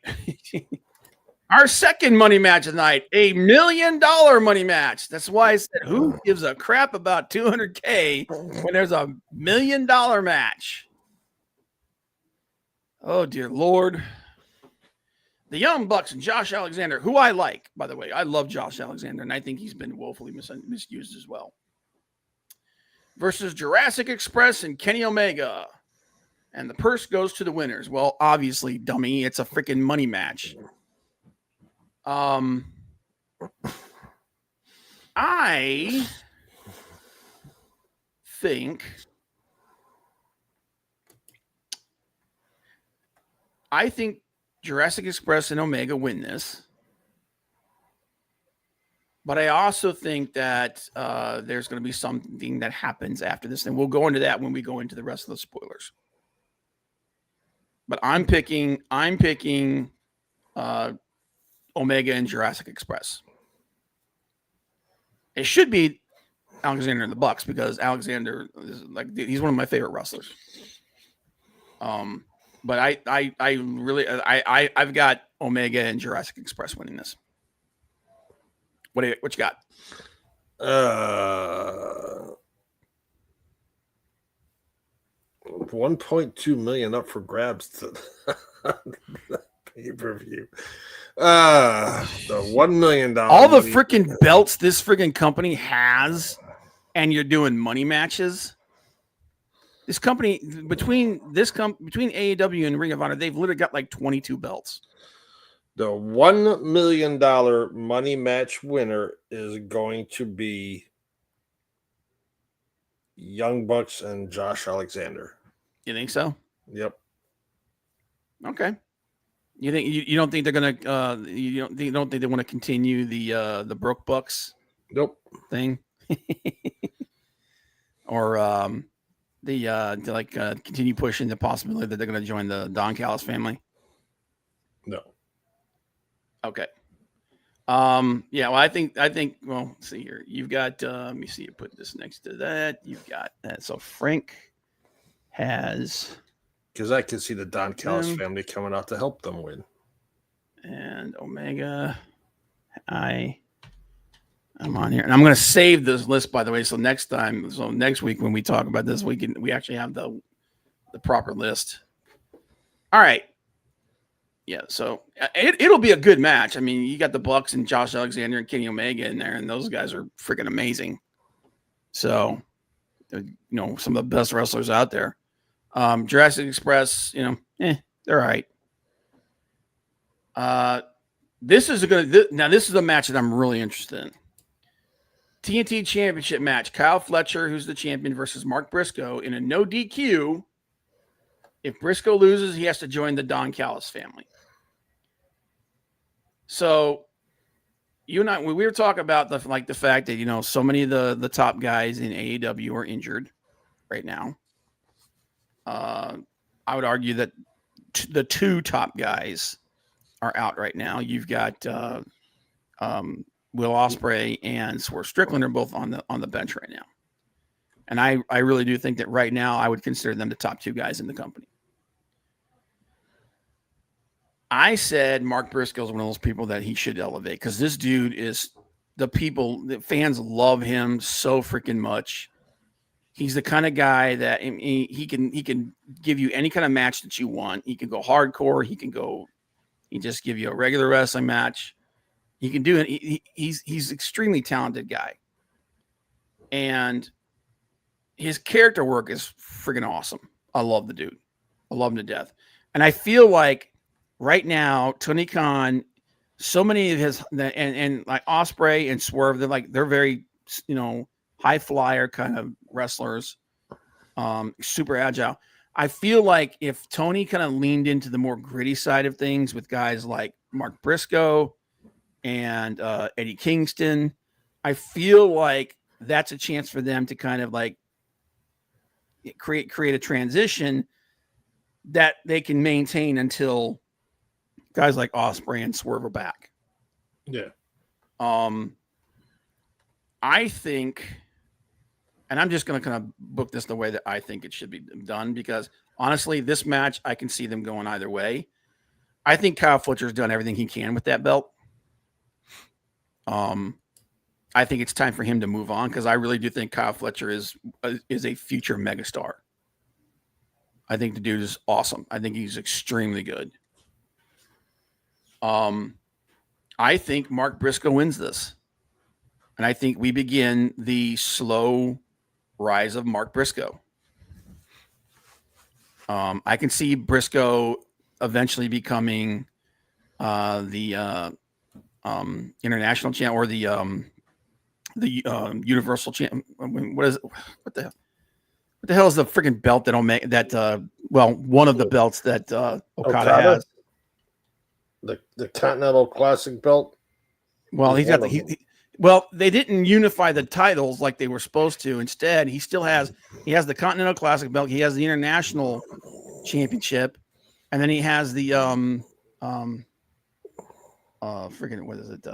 Our second money match of the night, $1 million money match. That's why I said, who gives a crap about $200K when there's $1 million match? Oh, dear Lord. The Young Bucks and Josh Alexander, who I like, by the way. I love Josh Alexander, and I think he's been woefully misused as well. Versus Jurassic Express and Kenny Omega. And the purse goes to the winners. Well, obviously, dummy, it's a freaking money match. I think Jurassic Express and Omega win this. But I also think that there's going to be something that happens after this. And we'll go into that when we go into the rest of the spoilers. But I'm picking Omega and Jurassic Express. It should be Alexander and the Bucks because Alexander is he's one of my favorite wrestlers. But I've got Omega and Jurassic Express winning this. What you got? 1.2 million up for grabs to the pay-per-view. The $1 million. All the freaking belts this freaking company has, and you're doing money matches. This company between AEW and Ring of Honor, they've literally got like 22 belts. The $1 million money match winner is going to be Young Bucks and Josh Alexander. You think so? Yep. Okay. You think you don't think they're gonna you don't think they want to continue the Broke Bucks Nope. thing, or to like continue pushing the possibility that they're going to join the Don Callis family? No. Okay. Yeah. Well, I think. Well, let's see here. You've got. Let me see. You put this next to that. You've got that. So Frank has. Because I can see the Don Callis family coming out to help them win. And Omega. I'm on here, and I'm going to save this list, by the way. So next week when we talk about this, we actually have the proper list. All right. Yeah, so it'll be a good match. I mean, you got the Bucks and Josh Alexander and Kenny Omega in there, and those guys are freaking amazing. So, some of the best wrestlers out there. Jurassic Express, they're all right. This is a match that I'm really interested in. TNT Championship match. Kyle Fletcher, who's the champion, versus Mark Briscoe in a no DQ. If Briscoe loses, he has to join the Don Callis family. So, you and I, we were talking about the fact that so many of the top guys in AEW are injured right now. I would argue that the two top guys are out right now. You've got Will Ospreay and Swerve Strickland are both on the bench right now, and I really do think that right now I would consider them the top two guys in the company. I said Mark Briscoe is one of those people that he should elevate because this dude is the fans love him so freaking much. He's the kind of guy that he can give you any kind of match that you want. He can go hardcore. He just give you a regular wrestling match. He can do it. He's extremely talented guy, and his character work is freaking awesome. I love the dude. I love him to death, and I feel like. Right now, Tony Khan, so many of his and like Ospreay and Swerve, they're very high flyer kind of wrestlers, super agile. I feel like if Tony kind of leaned into the more gritty side of things with guys like Mark Briscoe and Eddie Kingston, I feel like that's a chance for them to kind of like create a transition that they can maintain until guys like Ospreay and Swerve are back. Yeah. I think, and I'm just going to kind of book this the way that I think it should be done because honestly, this match, I can see them going either way. I think Kyle Fletcher's done everything he can with that belt. I think it's time for him to move on because I really do think Kyle Fletcher is a future megastar. I think the dude is awesome. I think he's extremely good. I think Mark Briscoe wins this. And I think we begin the slow rise of Mark Briscoe. I can see Briscoe eventually becoming the international champ or the universal champ. I mean, what the hell is the freaking belt that one of the belts that Okada has? The Continental Classic belt. Well, he's got they didn't unify the titles like they were supposed to. Instead, he has the Continental Classic belt. He has the International Championship, and then he has the freaking what is it?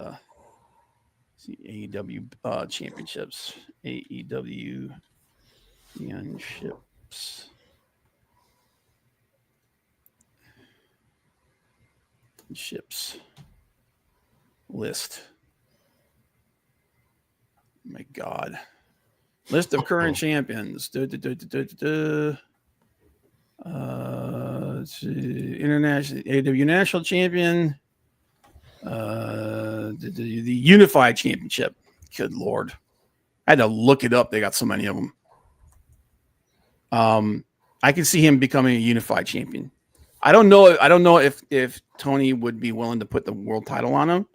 AEW championships. AEW championships. Ships list. Oh my God. List of current champions. International AEW National Champion. The Unified Championship. Good Lord. I had to look it up. They got so many of them. I can see him becoming a unified champion. I don't know if Tony would be willing to put the world title on him.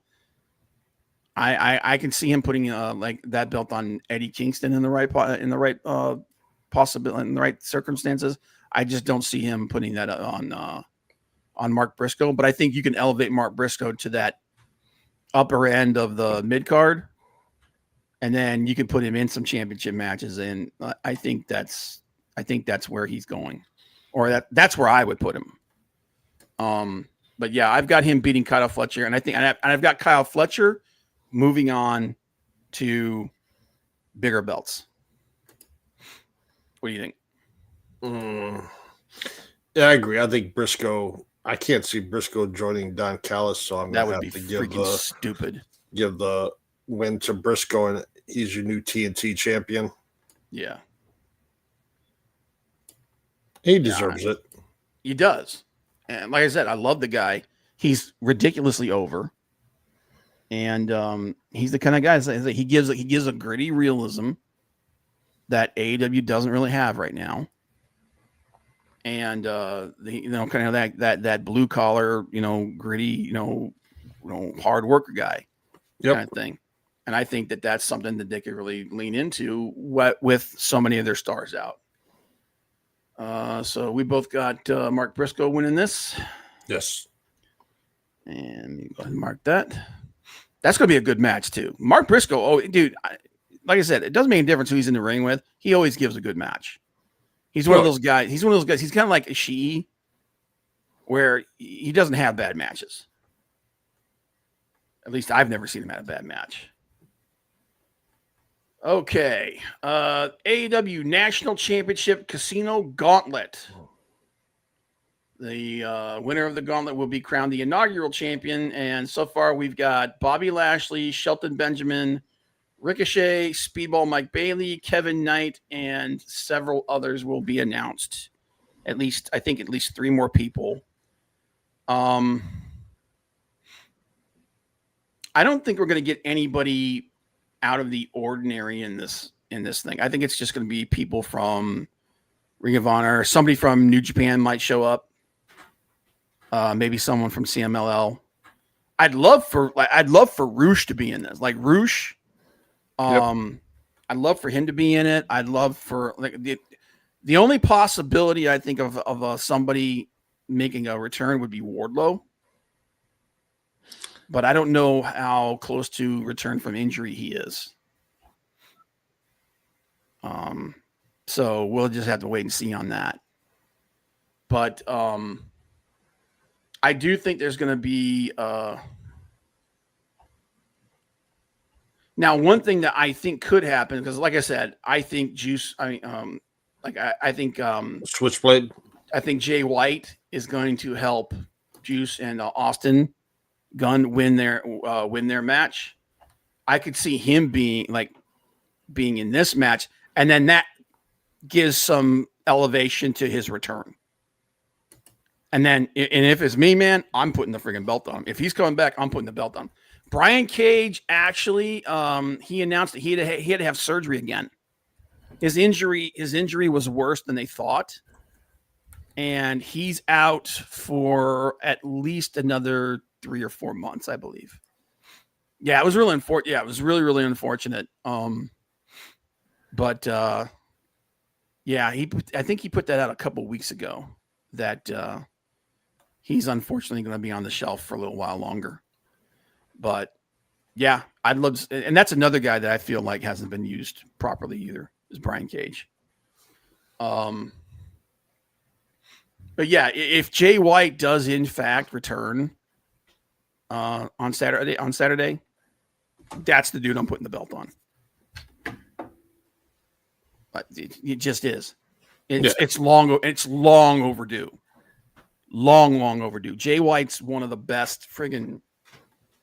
I can see him putting like that belt on Eddie Kingston in the right possibility, in the right circumstances. I just don't see him putting that on Mark Briscoe. But I think you can elevate Mark Briscoe to that upper end of the mid card, and then you can put him in some championship matches. And I think that's where he's going, or that's where I would put him. But yeah, I've got him beating Kyle Fletcher, and I've got Kyle Fletcher moving on to bigger belts. What do you think? Yeah, I agree. I think Briscoe. I can't see Briscoe joining Don Callis, so I'm That gonna would have be to freaking stupid. give the win to Briscoe, and he's your new TNT champion. Yeah, He deserves it. he does. And like I said, I love the guy. He's ridiculously over, and he's the kind of guy that he gives a gritty realism that AEW doesn't really have right now. And kind of that blue collar, gritty, hard worker guy, kind of thing. And I think that's something that they could really lean into with so many of their stars out. So we both got Mark Briscoe winning this. Yes. And you go ahead and mark that. That's going to be a good match too. Mark Briscoe, like I said, it doesn't make any difference who he's in the ring with. He always gives a good match. He's one of those guys. He's kind of like Ishii, where he doesn't have bad matches. At least I've never seen him have a bad match. Okay. AEW National Championship Casino Gauntlet. The winner of the gauntlet will be crowned the inaugural champion. And so far, we've got Bobby Lashley, Shelton Benjamin, Ricochet, Speedball Mike Bailey, Kevin Knight, and several others will be announced. I think at least 3 more people. I don't think we're going to get anybody out of the ordinary in this thing. I think it's just going to be people from Ring of Honor. Somebody from New Japan might show up. Maybe someone from CMLL. I'd love for Roosh to be in this. Like Roosh. I'd love for him to be in it. I'd love for the only possibility I think of somebody making a return would be Wardlow. But I don't know how close to return from injury he is. So we'll just have to wait and see on that. But I do think there's going to be now one thing that I think could happen, because like I said, I think Juice. I think Switchblade. I think Jay White is going to help Juice and Austin Gunn win their match. I could see him being in this match, and then that gives some elevation to his return. And if it's me, man, I'm putting the friggin' belt on him. If he's coming back, I'm putting the belt on him. Brian Cage actually, he announced that he had to have surgery again. His injury was worse than they thought, and he's out for at least another 3 or 4 months, I believe. Yeah, it was really unfortunate. Yeah, it was really, really unfortunate. But I think he put that out a couple of weeks ago that he's unfortunately going to be on the shelf for a little while longer. But yeah, I'd love to, and that's another guy that I feel like hasn't been used properly either, is Brian Cage. But yeah, if Jay White does in fact return on Saturday, that's the dude I'm putting the belt on. But it just is. It's long overdue. Long overdue. Jay White's one of the best friggin',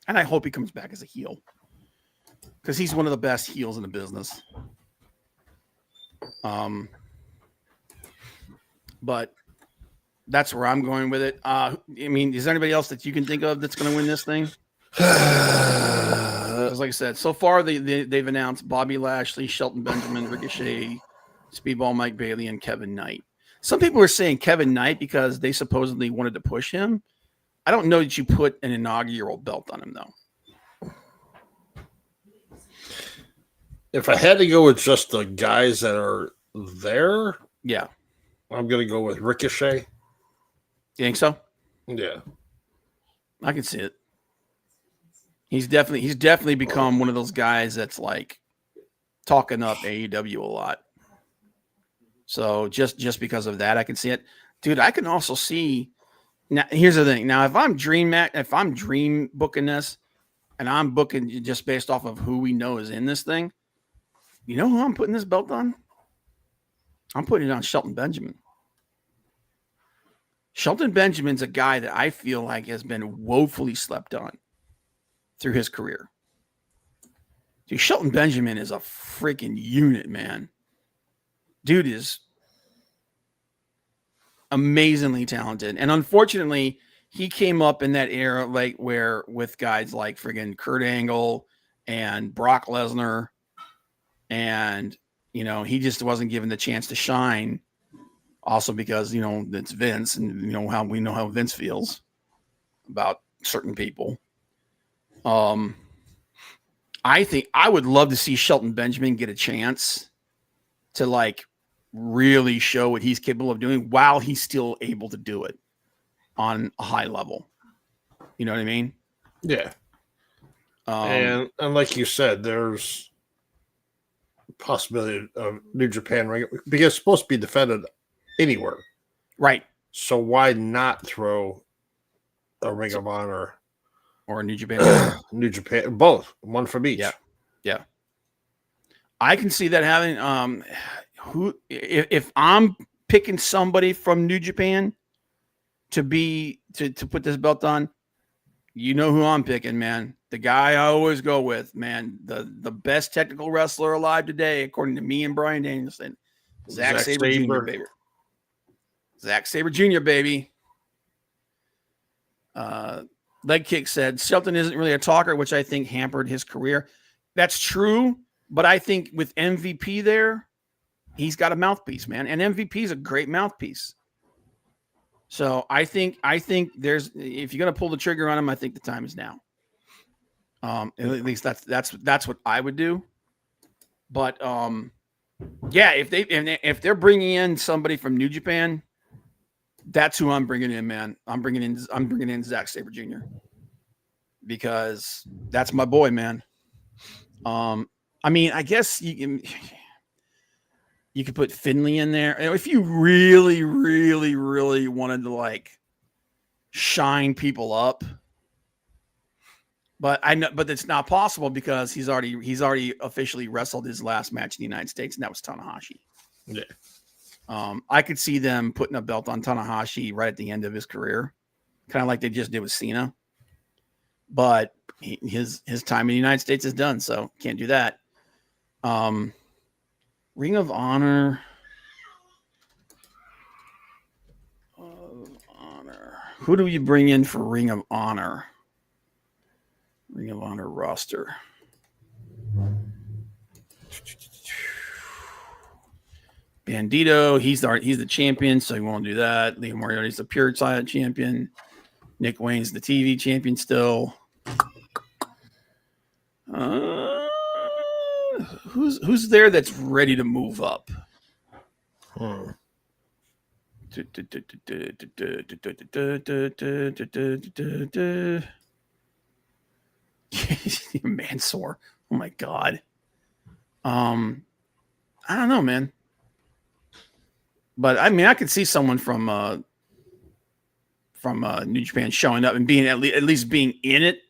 and I hope he comes back as a heel, because he's one of the best heels in the business. But that's where I'm going with it. I mean, is there anybody else that you can think of that's going to win this thing? Because like I said, so far they've announced Bobby Lashley, Shelton Benjamin, Ricochet, Speedball Mike Bailey, and Kevin Knight. Some people are saying Kevin Knight because they supposedly wanted to push him. I don't know that you put an inaugural belt on him, though. If I had to go with just the guys that are there, Yeah. I'm going to go with Ricochet. You think so? Yeah. I can see it. He's definitely become one of those guys that's like talking up AEW a lot. So just because of that, I can see it. Dude, I can also see now. Here's the thing. Now, if I'm dream booking this, and I'm booking just based off of who we know is in this thing, you know who I'm putting this belt on? I'm putting it on Shelton Benjamin. Shelton Benjamin's a guy that I feel like has been woefully slept on through his career. Dude, Shelton Benjamin is a freaking unit, man. Dude is amazingly talented. And unfortunately, he came up in that era like where with guys like friggin' Kurt Angle and Brock Lesnar. And, he just wasn't given the chance to shine. Also because, it's Vince and how we know how Vince feels about certain people. I think I would love to see Shelton Benjamin get a chance to like really show what he's capable of doing while he's still able to do it on a high level. You know what I mean? Yeah. And like you said, there's possibility of New Japan ring because it's supposed to be defended anywhere. Right. So why not throw a Ring of Honor or a New Japan? New Japan, both, one from each. Yeah. I can see that having if I'm picking somebody from New Japan to put this belt on, you know who I'm picking, man. The guy I always go with, man. The best technical wrestler alive today, according to me and Brian Danielson. Zack Sabre Jr., baby. Zack Sabre Jr., baby. Leg Kick said Shelton isn't really a talker, which I think hampered his career. That's true, but I think with MVP there, he's got a mouthpiece, man. And MVP is a great mouthpiece. So I think there's, if you're gonna pull the trigger on him, I think the time is now. At least that's what I would do. But yeah, if they're bringing in somebody from New Japan, that's who I'm bringing in, man. I'm bringing in Zack Sabre Jr. because that's my boy, man. I mean, I guess you could put Finley in there if you really, really, really wanted to like shine people up. But I know, but it's not possible because he's already officially wrestled his last match in the United States, and that was Tanahashi. Yeah. I could see them putting a belt on Tanahashi right at the end of his career, kind of like they just did with Cena. But his time in the United States is done, so can't do that. Ring of Honor. Who do you bring in for Ring of Honor? Ring of Honor roster. Bandito, he's the champion, so you won't do that. Leo Moriarty's the pure silent champion. Nick Wayne's the TV champion still. Who's there that's ready to move up? Mansoor. Oh my God. I don't know, man. But I mean, I could see someone from New Japan showing up and being at least being in it.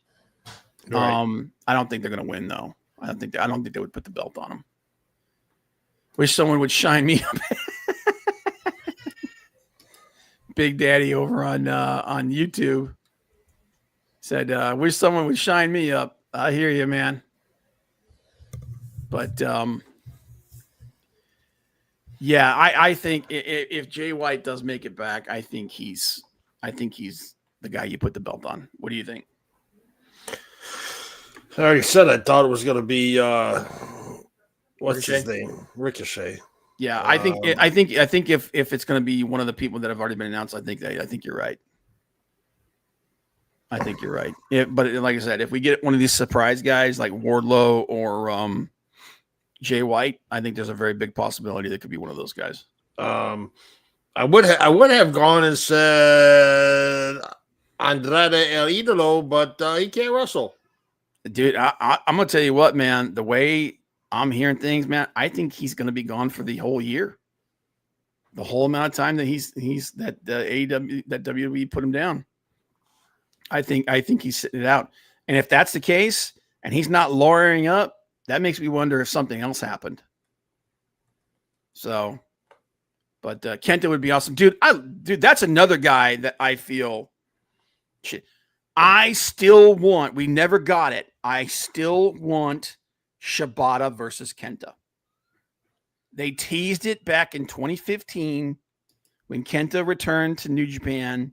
Right. I don't think they're gonna win though. I don't think they would put the belt on them. Wish someone would shine me up. Big Daddy over on YouTube said, wish someone would shine me up. I hear you, man. But yeah, I think if Jay White does make it back, I think he's the guy you put the belt on. What do you think? I already said I thought it was going to be what's Ricochet? His name? Ricochet. Yeah, I think if it's going to be one of the people that have already been announced, I think you're right. I think you're right. But like I said, if we get one of these surprise guys like Wardlow or Jay White. I think there's a very big possibility that could be one of those guys. I would have gone and said Andrade El Idolo, but he can't wrestle. Dude, I'm gonna tell you what, man. The way I'm hearing things, man, I think he's gonna be gone for the whole year. The whole amount of time that he's that AEW that WWE put him down. I think he's sitting it out. And if that's the case, and he's not lawyering up, that makes me wonder if something else happened. So, but Kenta would be awesome, dude. That's another guy that I feel. Shit, I still want. We never got it. I still want Shibata versus Kenta. They teased it back in 2015 when Kenta returned to New Japan,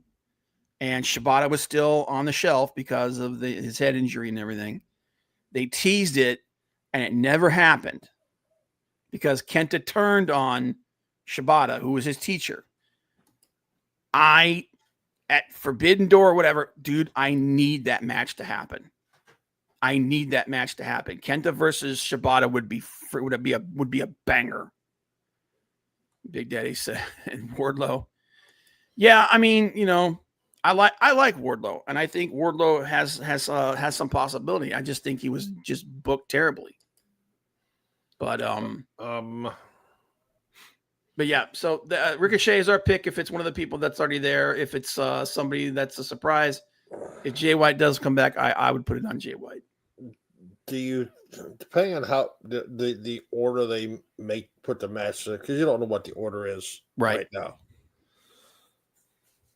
and Shibata was still on the shelf because of his head injury and everything. They teased it, and it never happened because Kenta turned on Shibata, who was his teacher. At Forbidden Door or whatever, dude, I need that match to happen. I need that match to happen. Kenta versus Shibata would be a banger. Big Daddy said, and Wardlow. Yeah, I mean, I like Wardlow, and I think Wardlow has some possibility. I just think he was just booked terribly. But yeah. So Ricochet is our pick if it's one of the people that's already there. If it's somebody that's a surprise, if Jay White does come back, I would put it on Jay White. Do you, depending on how the order they put the match, because you don't know what the order is right now.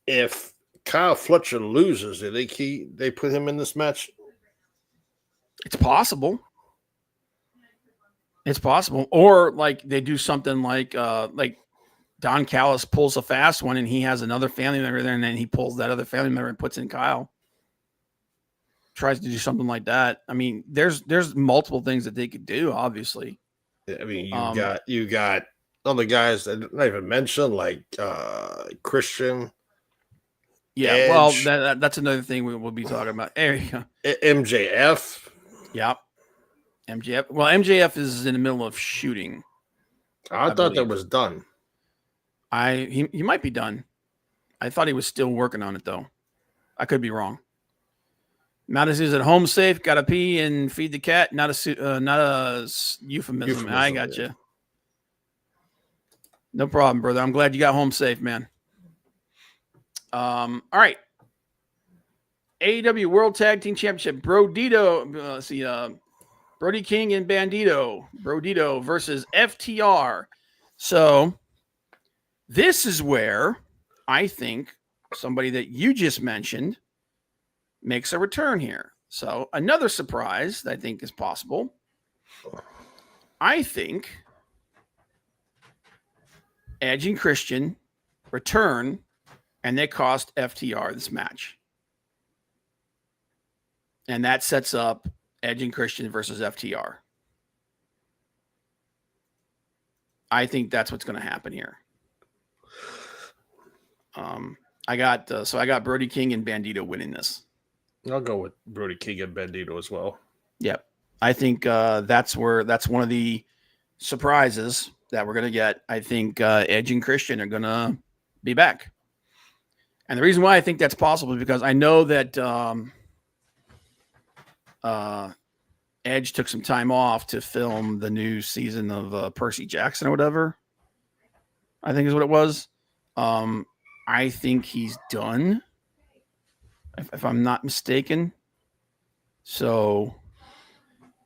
If Kyle Fletcher loses, do they put him in this match? It's possible. It's possible. Or like they do something like Don Callis pulls a fast one and he has another family member there, and then he pulls that other family member and puts in Kyle. Tries to do something like that. I mean, there's multiple things that they could do, obviously. I mean, you got other guys that not even mentioned, like Christian. Yeah, Edge. Well, that's another thing we will be talking about. There you go. MJF. Yep. MJF. Well, MJF is in the middle of shooting. I thought that was done. He might be done. I thought he was still working on it, though. I could be wrong. Mattis is at home safe. Got to pee and feed the cat. Not a euphemism. I got you. No problem, brother. I'm glad you got home safe, man. All right. AEW World Tag Team Championship. Brody King and Bandito versus FTR. So this is where I think somebody that you just mentioned makes a return here. So another surprise that I think is possible. I think Edge and Christian return, and they cost FTR this match. And that sets up Edge and Christian versus FTR. I think that's what's going to happen here. I got Brody King and Bandito winning this. I'll go with Brody King and Bandito as well. Yep. I think that's one of the surprises that we're going to get. I think Edge and Christian are going to be back. And the reason why I think that's possible is because I know that Edge took some time off to film the new season of Percy Jackson or whatever. I think is what it was. I think he's done, if I'm not mistaken. So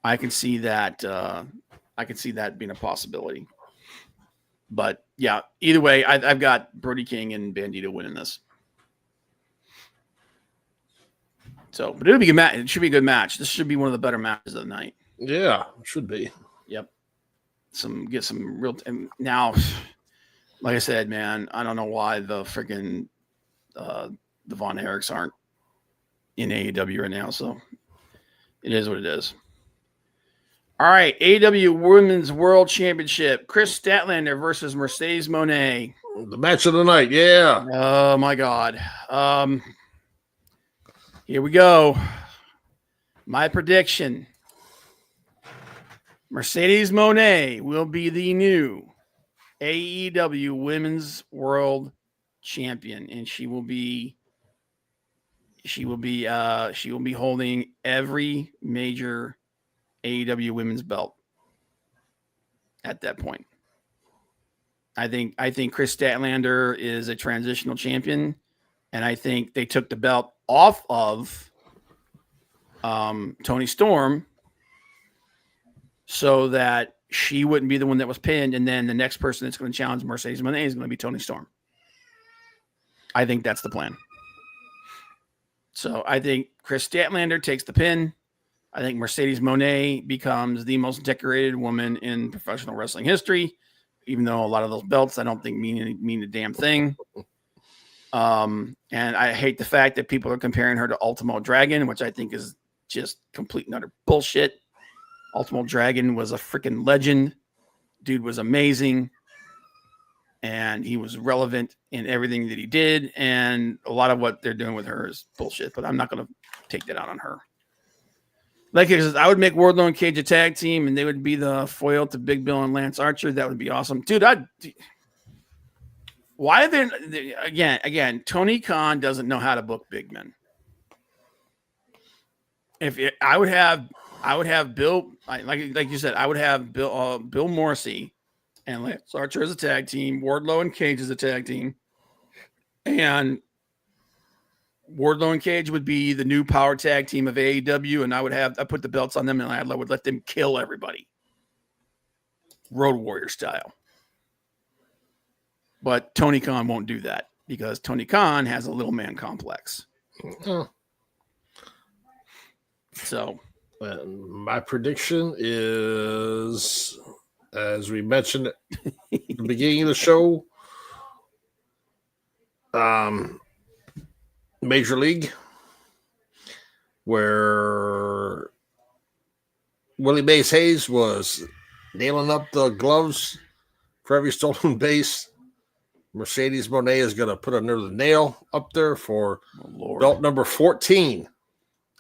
I can see that. I can see that being a possibility. But yeah, either way, I've got Brody King and Bandito winning this. So, but it'll be a good match. It should be a good match. This should be one of the better matches of the night. Yeah, it should be. Yep. Get some real. Now, like I said, man, I don't know why the freaking the Von Erichs aren't in AEW right now. So it is what it is. All right, AEW Women's World Championship: Chris Statlander versus Mercedes Moné. The match of the night. Yeah. Oh my God. Here we go. My prediction. Mercedes Moné will be the new AEW Women's World Champion, and she will be holding every major AEW women's belt at that point. I think Chris Statlander is a transitional champion, and I think they took the belt off of Toni Storm so that she wouldn't be the one that was pinned, and then the next person that's going to challenge Mercedes Moné is going to be Toni Storm. I think that's the plan. So I think Chris Statlander takes the pin. I think Mercedes Moné becomes the most decorated woman in professional wrestling history, even though a lot of those belts I don't think mean a damn thing. And I hate the fact that people are comparing her to Ultimo Dragon, which I think is just complete and utter bullshit. Ultimo Dragon was a freaking legend. Dude was amazing. And he was relevant in everything that he did. And a lot of what they're doing with her is bullshit, but I'm not going to take that out on her. Like it says, I would make Wardlow and Cage a tag team, and they would be the foil to Big Bill and Lance Archer. That would be awesome. Dude, why are they again, Tony Khan doesn't know how to book big men. I would have Bill, like you said, I would have Bill Morrissey and Lance Archer as a tag team, Wardlow and Cage as a tag team, and Wardlow and Cage would be the new power tag team of AEW, and I put the belts on them, and I would let them kill everybody, Road Warrior style. But Tony Khan won't do that because Tony Khan has a little man complex. So, my prediction is, as we mentioned at the beginning of the show, Major League, where Willie Mays Hayes was nailing up the gloves for every stolen base. Mercedes Moné is going to put another nail up there for belt number 14.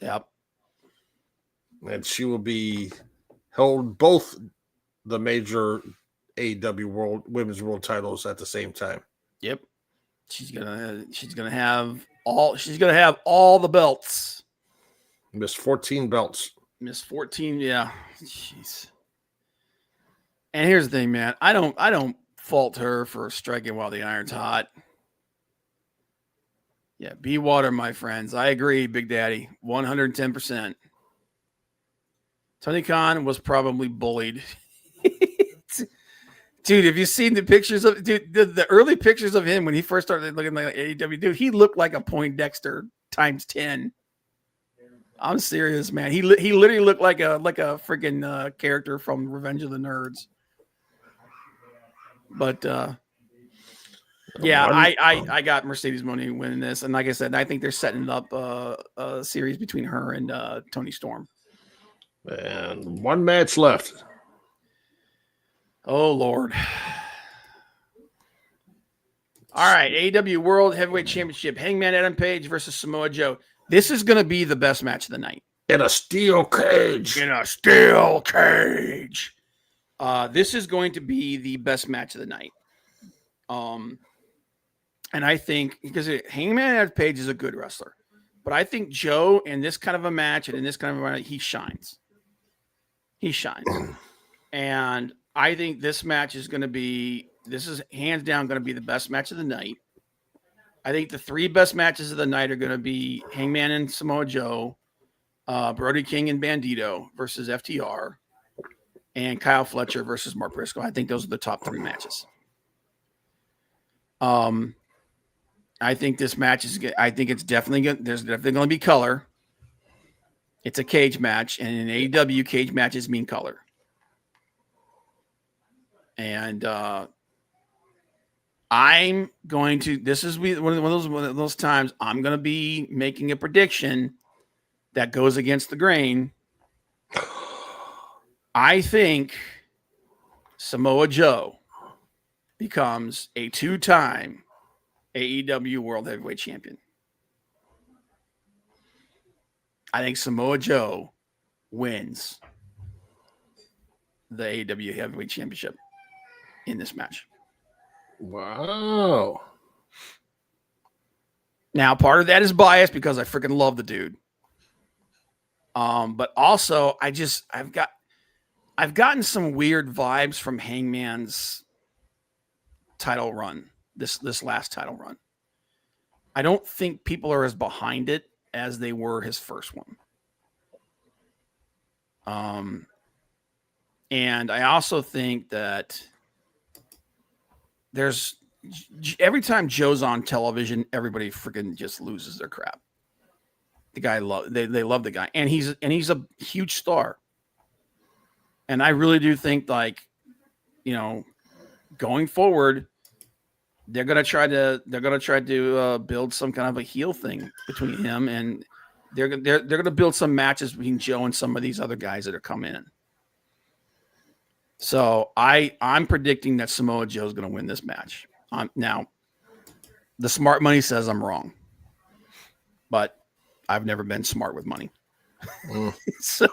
Yep. And she will be held both the major AEW women's world titles at the same time. Yep. She's gonna have all the belts. Miss 14 belts. Miss 14, yeah. Jeez. And here's the thing, man. I don't fault her for striking while the iron's hot. Yeah, be water, my friends. I agree, Big Daddy. 110%. Tony Khan was probably bullied. Dude, have you seen the pictures of the early pictures of him when he first started looking like AEW? Dude, he looked like a Poindexter times 10. I'm serious, man. He literally looked like a freaking character from Revenge of the Nerds. But yeah, I got Mercedes Moné winning this, and like I said, I think they're setting up a series between her and Toni Storm. And one match left. Oh, Lord. All right, AEW World Heavyweight Championship, Hangman Adam Page versus Samoa Joe. This is going to be the best match of the night. In a steel cage. This is going to be the best match of the night. And I think, because Hangman Adam Page is a good wrestler, but I think Joe, in this kind of a match and in this kind of a match, he shines. And I think this match is hands down going to be the best match of the night. I think the three best matches of the night are going to be Hangman and Samoa Joe, Brody King and Bandito versus FTR, and Kyle Fletcher versus Mark Briscoe. I think those are the top three matches. I think this match is good. I think it's definitely good. There's definitely going to be color. It's a cage match, and in AEW, cage matches mean color. And I'm going to. This is one of those times I'm going to be making a prediction that goes against the grain. I think Samoa Joe becomes a 2-time AEW World Heavyweight Champion. I think Samoa Joe wins the AEW Heavyweight Championship in this match. Wow. Now, part of that is bias because I freaking love the dude. But also I've gotten some weird vibes from Hangman's title run, this last title run. I don't think people are as behind it as they were his first one. And I also think that there's every time Joe's on television, everybody freaking just loses their crap. The guy they love the guy, and he's a huge star. And I really do think, like, you know, going forward, they're gonna try to build some kind of a heel thing between him, and they're gonna build some matches between Joe and some of these other guys that are coming in. So I'm predicting that Samoa Joe's gonna win this match. Now, the smart money says I'm wrong, but I've never been smart with money. So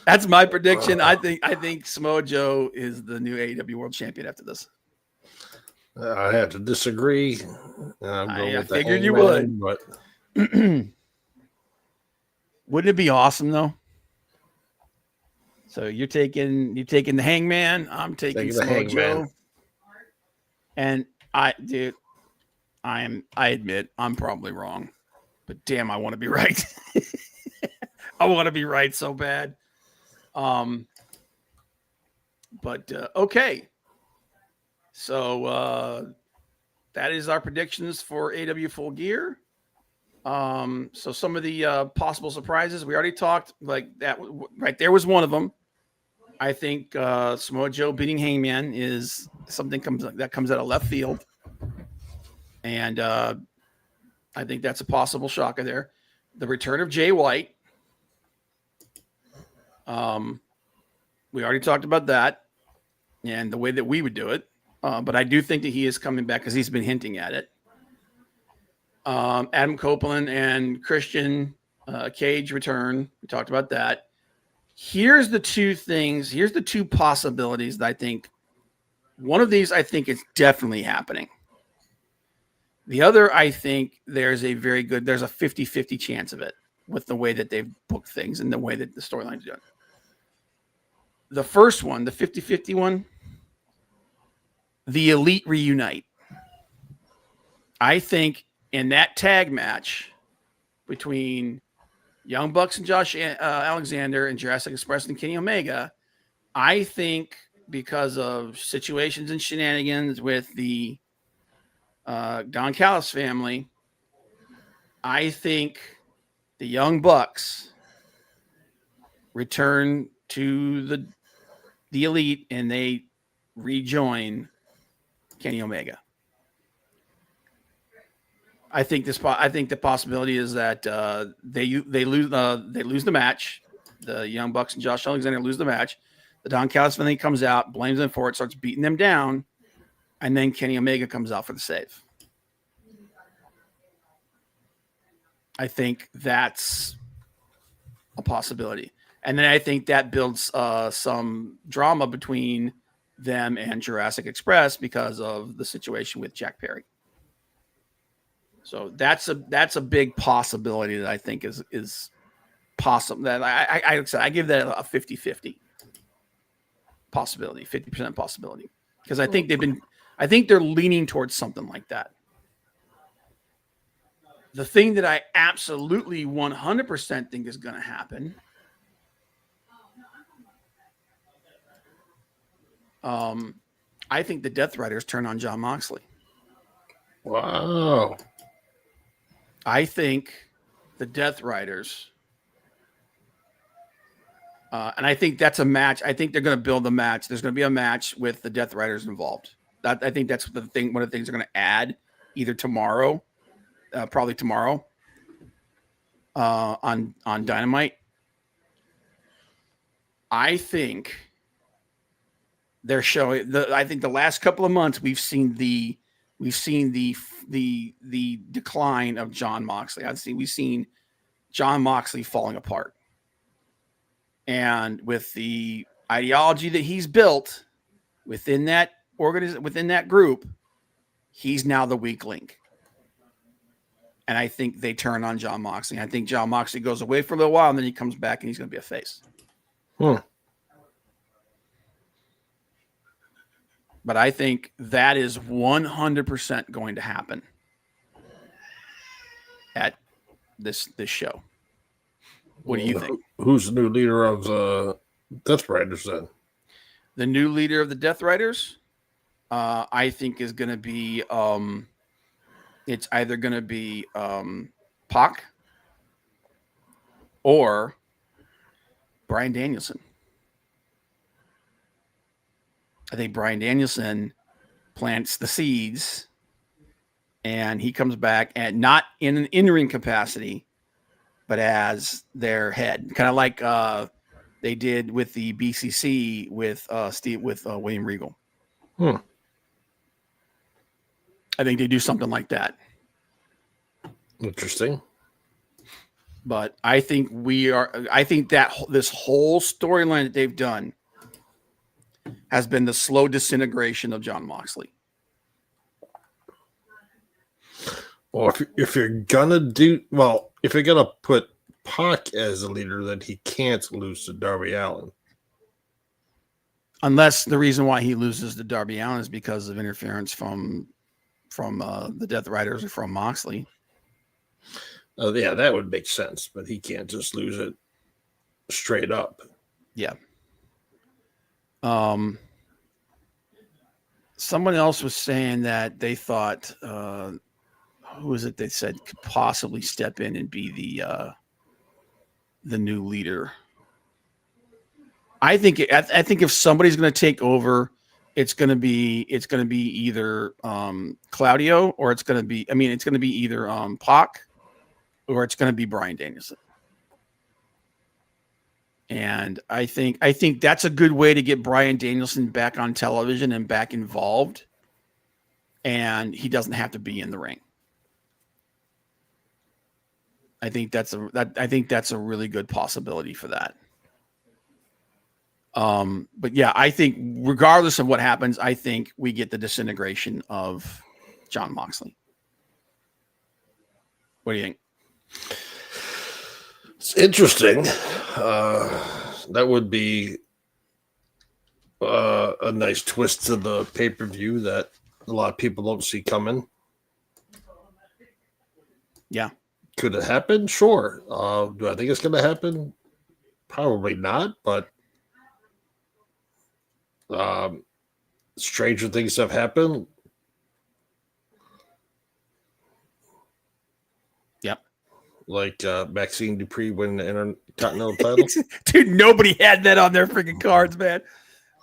that's my prediction. I think Samoa Joe is the new AEW World Champion after this. I have to disagree. I figured you would. But wouldn't it be awesome though? So you're taking the Hangman. I'm taking Samoa Joe. And I admit I'm probably wrong, but damn, I want to be right. I want to be right so bad. Okay. So that is our predictions for AEW Full Gear. So some of the possible surprises we already talked, like that right there was one of them. I think Samoa Joe beating Hangman is something that comes out of left field, and I think that's a possible shocker there. The return of Jay White. We already talked about that and the way that we would do it. But I do think that he is coming back because he's been hinting at it. Adam Copeland and Christian Cage return. We talked about that. Here's the two possibilities that I think. One of these I think is definitely happening. The other, I think there's a 50-50 chance of it with the way that they've booked things and the way that the storyline's done. The first one, the 50-50 one, the Elite reunite. I think in that tag match between Young Bucks and Josh Alexander and Jurassic Express and Kenny Omega, I think because of situations and shenanigans with the Don Callis family, I think the Young Bucks return to the Elite and they rejoin Kenny Omega. I think the possibility is that they lose the match. The Young Bucks and Josh Alexander lose the match. The Don Callis family comes out, blames them for it, starts beating them down, and then Kenny Omega comes out for the save. I think that's a possibility. And then I think that builds some drama between them and Jurassic Express because of the situation with Jack Perry. So that's a big possibility that I think is possible. That I give that a 50-50 possibility, 50% possibility. Because I think they're leaning towards something like that. The thing that I absolutely 100% think is going to happen I think the Death Riders turn on Jon Moxley. Wow. I think the Death Riders, and I think that's a match. I think they're going to build a match. There's going to be a match with the Death Riders involved. I think that's the thing. One of the things they're going to add either tomorrow, probably tomorrow, on Dynamite. I think they're showing. I think the last couple of months we've seen the decline of Jon Moxley. We've seen Jon Moxley falling apart, and with the ideology that he's built within that within that group, he's now the weak link. And I think they turn on Jon Moxley. I think Jon Moxley goes away for a little while, and then he comes back, and he's going to be a face. But I think that is 100% going to happen at this show. What do you think? Who's the new leader of Death Riders then? The new leader of the Death Riders, I think, is going to be it's either going to be Pac or Bryan Danielson. I think Bryan Danielson plants the seeds and he comes back, and not in an in-ring capacity, but as their head, kind of like they did with the BCC with William Regal. I think they do something like that. Interesting. But I think that this whole storyline that they've done has been the slow disintegration of Jon Moxley. Well, if you're gonna put Pac as a leader, then he can't lose to Darby Allin. Unless the reason why he loses to Darby Allin is because of interference from the Death Riders or from Moxley. Yeah, that would make sense, but he can't just lose it straight up. Yeah. Someone else was saying that they thought, who was it they said could possibly step in and be the new leader? I think if somebody's going to take over, it's going to be either Claudio, or it's going to be either Pac, or it's going to be Bryan Danielson. And I think that's a good way to get Bryan Danielson back on television and back involved, and he doesn't have to be in the ring. I think that's a really good possibility for that. But yeah, I think regardless of what happens, I think we get the disintegration of Jon Moxley. What do you think? It's interesting. That would be a nice twist to the pay-per-view that a lot of people don't see coming. Yeah. Could it happen? Sure. Do I think it's going to happen? Probably not, but stranger things have happened. Yep. Like Maxine Dupree winning the Intercontinental title. Dude, nobody had that on their freaking cards, man.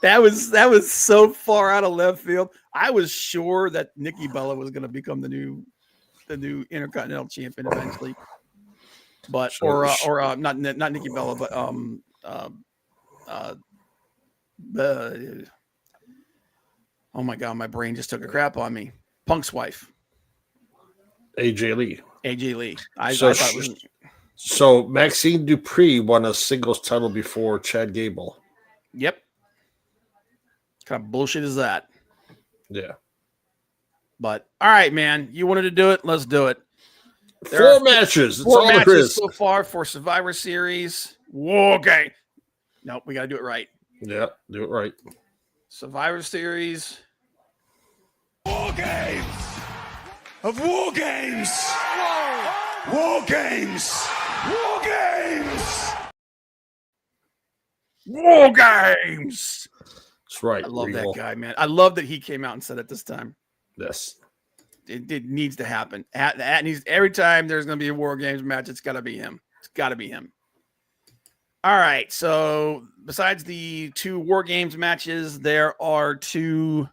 That was so far out of left field. I was sure that Nikki Bella was going to become the new Intercontinental champion eventually, but or not Nikki Bella, but oh my god, my brain just took a crap on me. Punk's wife, AJ Lee. I thought it was. So Maxine Dupree won a singles title before Chad Gable. Yep. What kind of bullshit is that? Yeah. But all right, man, you wanted to do it. Let's do it. Four matches. That's four all there matches is so far for Survivor Series. Whoa, okay. Nope, we got to do it right. Yeah, do it right. Survivor Series. War Games! Of War Games! War Games! War Games! War Games! That's right. I love Regal. that guy, man. I love that he came out and said it this time. Yes. It needs to happen. Every time there's going to be a War Games match, it's got to be him. It's got to be him. All right. So besides the 2 War Games matches, there are 2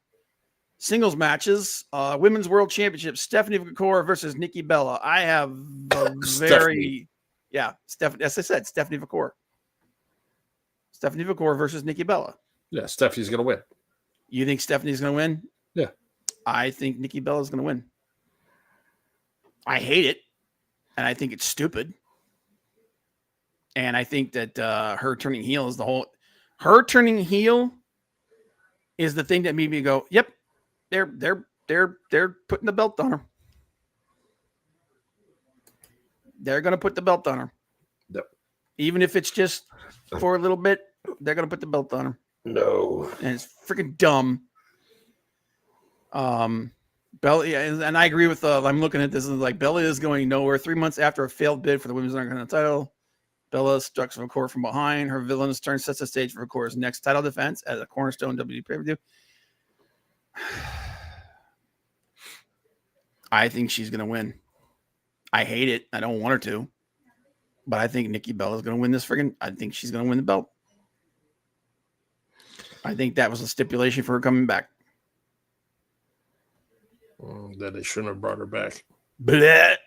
singles matches. Women's World Championship, Stephanie McCoy versus Nikki Bella. I have a very, as I said, Stephanie McCoy. Stephanie McCoy versus Nikki Bella. Yeah, Stephanie's going to win. You think Stephanie's going to win? Yeah. I think Nikki Bella's going to win. I hate it, and I think it's stupid. And I think that her turning heel is the whole Her turning heel is the thing that made me go, "Yep, they're putting the belt on her. They're going to put the belt on her. Yep. Even if it's just for a little bit, they're going to put the belt on her." No. And it's freaking dumb. Bella, and I agree with. I'm looking at this and like Bella is going nowhere. 3 months after a failed bid for the Women's Intercontinental title, Bella struck Vakor from behind. Her villainous turn sets the stage for Vakor's next title defense as a cornerstone WWE pay-per-view. I think she's going to win. I hate it. I don't want her to. But I think Nikki Bella is going to win this I think she's going to win the belt. I think that was a stipulation for her coming back. That they shouldn't have brought her back. Blech.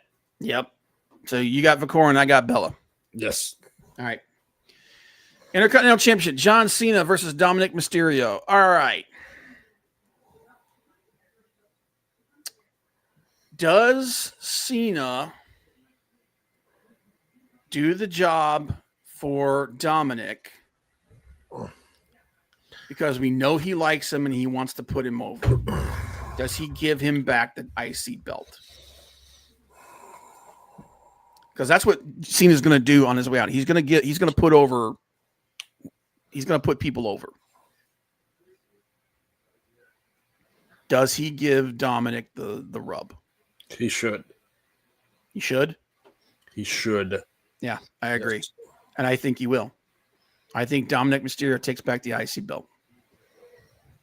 Yep. So you got Vakor and I got Bella. Yes. All right. Intercontinental Championship, John Cena versus Dominic Mysterio. All right. Does Cena do the job for Dominic? Because we know he likes him and he wants to put him over. Does he give him back the IC belt? Because that's what Cena's going to do on his way out. He's going to put people over. Does he give Dominic the rub? He should. He should? He should. Yeah, I agree. Yes. And I think he will. I think Dominic Mysterio takes back the IC belt.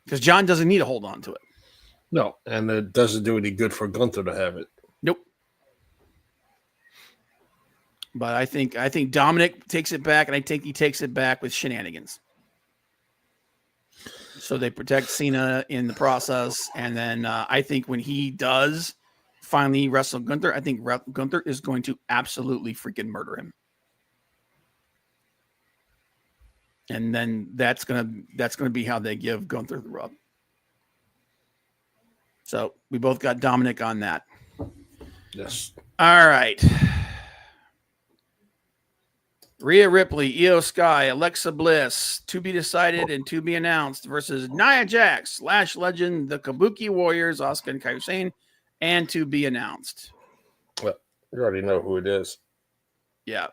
Because John doesn't need to hold on to it. No, and it doesn't do any good for Gunther to have it. Nope. But I think Dominic takes it back, and I think he takes it back with shenanigans. So they protect Cena in the process, and then I think when he does finally wrestle Gunther, I think Gunther is going to absolutely freaking murder him. And then that's gonna be how they give Gunther the rub. So we both got Dominic on that. Yes. All right. Rhea Ripley, Io Sky, Alexa Bliss, to be decided and to be announced versus Nia Jax, Lash Legend, the Kabuki Warriors, Asuka and Kairi Sane, and to be announced. Well, you already know who it is. Yeah.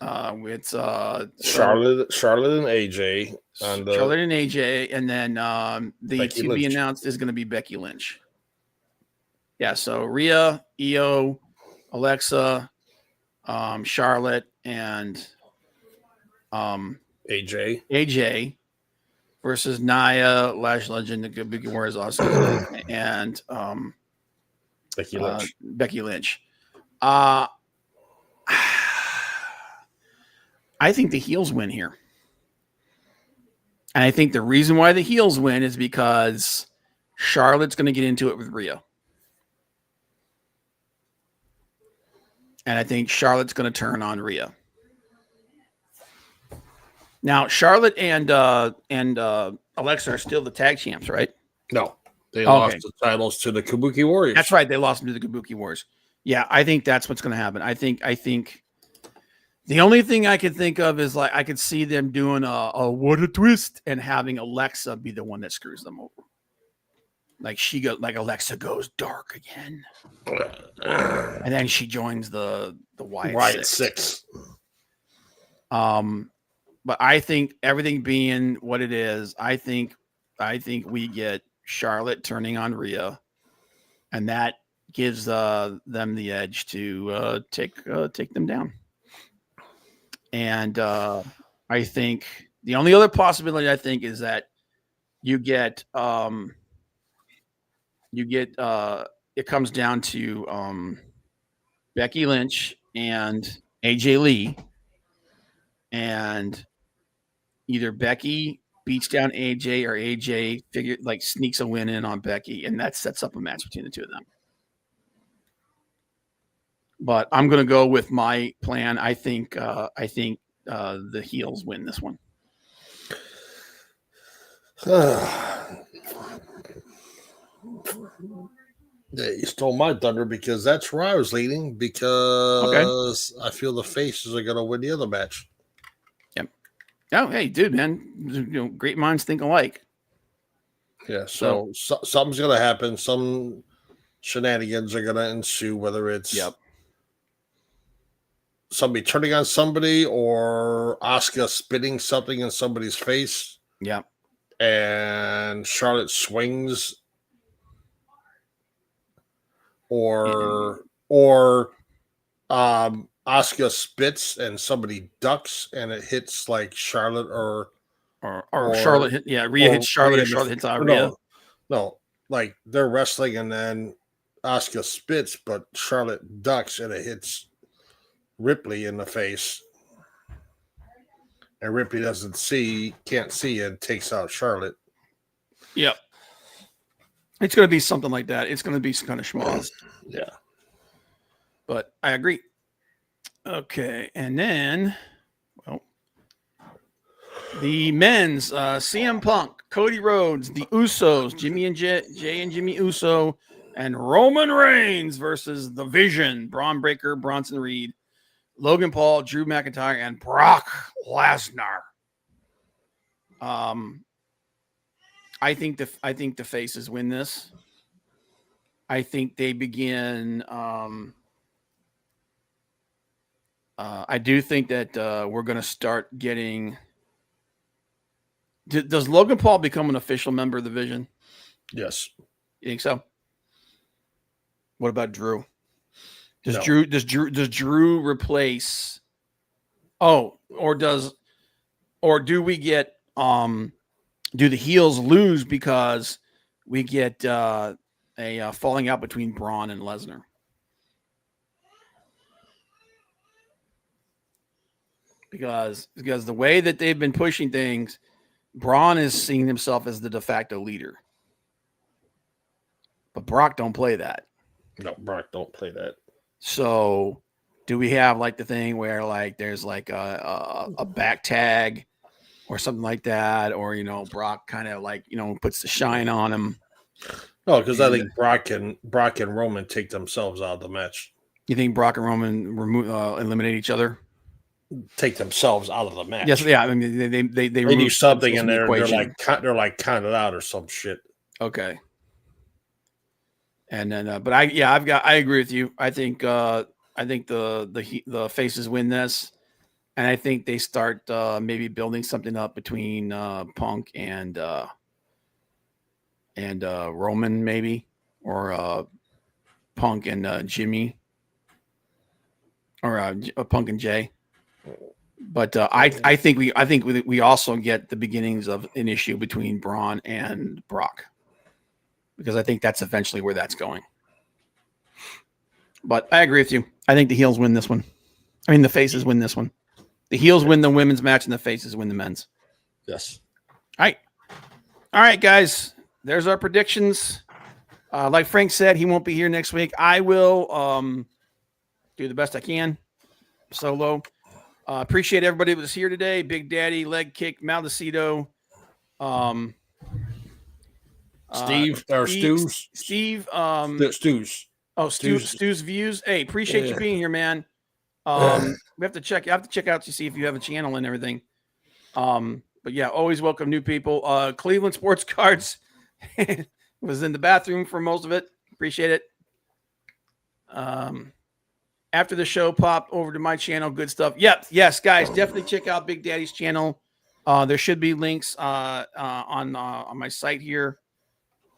It's Charlotte and AJ. Charlotte and AJ, and then the Becky to Lynch. be announced is going to be Becky Lynch. Yeah, so Rhea, Io, Alexa, Charlotte, and AJ versus Nia, Lash Legend, the Kabuki Warriors, Asuka, and Becky Lynch. Becky Lynch. I think the heels win here. And I think the reason why the heels win is because Charlotte's going to get into it with Rhea. And I think Charlotte's going to turn on Rhea. Now, Charlotte and Alexa are still the tag champs, right? No, they lost the titles to the Kabuki Warriors. That's right. They lost them to the Kabuki Warriors. Yeah, I think that's what's going to happen. I think the only thing I can think of is like I could see them doing a what a twist and having Alexa be the one that screws them over. Like Alexa goes dark again, and then she joins the Wyatt Six. But I think everything being what it is, I think we get Charlotte turning on Rhea, and that gives them the edge to take them down. And I think the only other possibility I think is that you get it comes down to Becky Lynch and AJ Lee, and either Becky beats down AJ or AJ sneaks a win in on Becky, and that sets up a match between the two of them. But I'm going to go with my plan. I think the heels win this one. Yeah, you stole my thunder because that's where I was leading. Because I feel the faces are going to win the other match. Yep. Oh, hey, dude, man, great minds think alike. Yeah, so something's gonna happen. Some shenanigans are gonna ensue, whether it's somebody turning on somebody or Asuka spitting something in somebody's face. Yep. And Charlotte swings, or Asuka spits and somebody ducks and it hits like Charlotte or Charlotte hit, Rhea hits Charlotte, or Charlotte hits Rhea. No, like they're wrestling and then Asuka spits, but Charlotte ducks and it hits Ripley in the face. And Ripley can't see, and takes out Charlotte. Yep. It's going to be something like that. It's going to be some kind of schmoz. Yeah. But I agree. Okay. And then, the men's CM Punk, Cody Rhodes, the Usos, Jimmy and Jay and Jimmy Uso, and Roman Reigns versus The Vision, Braun Breaker, Bronson Reed, Logan Paul, Drew McIntyre, and Brock Lesnar. I think the faces win this. I think they begin. I do think that we're going to start getting. Does Logan Paul become an official member of the Vision? Yes. You think so? What about Drew? Does No. Drew replace? Or do we get do the heels lose because we get a falling out between Braun and Lesnar? Because the way that they've been pushing things, Braun is seeing himself as the de facto leader. But Brock don't play that. No, Brock don't play that. So do we have like the thing where like there's like a back tag or something like that, or Brock kind of like puts the shine on him? No, because I think Brock and Roman take themselves out of the match. You think Brock and Roman eliminate each other? Take themselves out of the match. Yes, yeah. I mean, they do something in there. Equation. They're like counted out or some shit. Okay. And then, but I agree with you. I think the faces win this, and I think they start maybe building something up between Punk and Roman, maybe, or Punk and Jimmy, or Punk and Jay. But I think we also get the beginnings of an issue between Braun and Brock, because I think that's eventually where that's going. But I agree with you. I think the heels win this one. I mean, the faces win this one. The heels win the women's match, and the faces win the men's. Yes. All right, guys. There's our predictions. Like Frank said, he won't be here next week. I will do the best I can solo. Appreciate everybody that was here today. Big Daddy, Leg Kick, Maldacito, Steve. Stu's Views. Hey, appreciate you being here, man. We have to check out to see if you have a channel and everything. But yeah, always welcome new people. Cleveland Sports Cards was in the bathroom for most of it. Appreciate it. After the show, pop over to my channel. Good stuff. Yep. Yes, guys, definitely check out Big Daddy's channel. There should be links on my site here.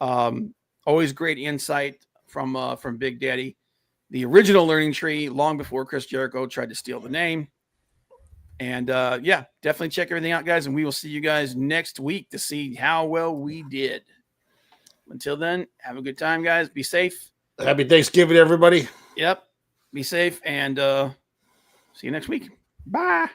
Always great insight from Big Daddy. The original Learning Tree, long before Chris Jericho tried to steal the name. And definitely check everything out, guys. And we will see you guys next week to see how well we did. Until then, have a good time, guys. Be safe. Happy Thanksgiving, everybody. Yep. Be safe, and see you next week. Bye.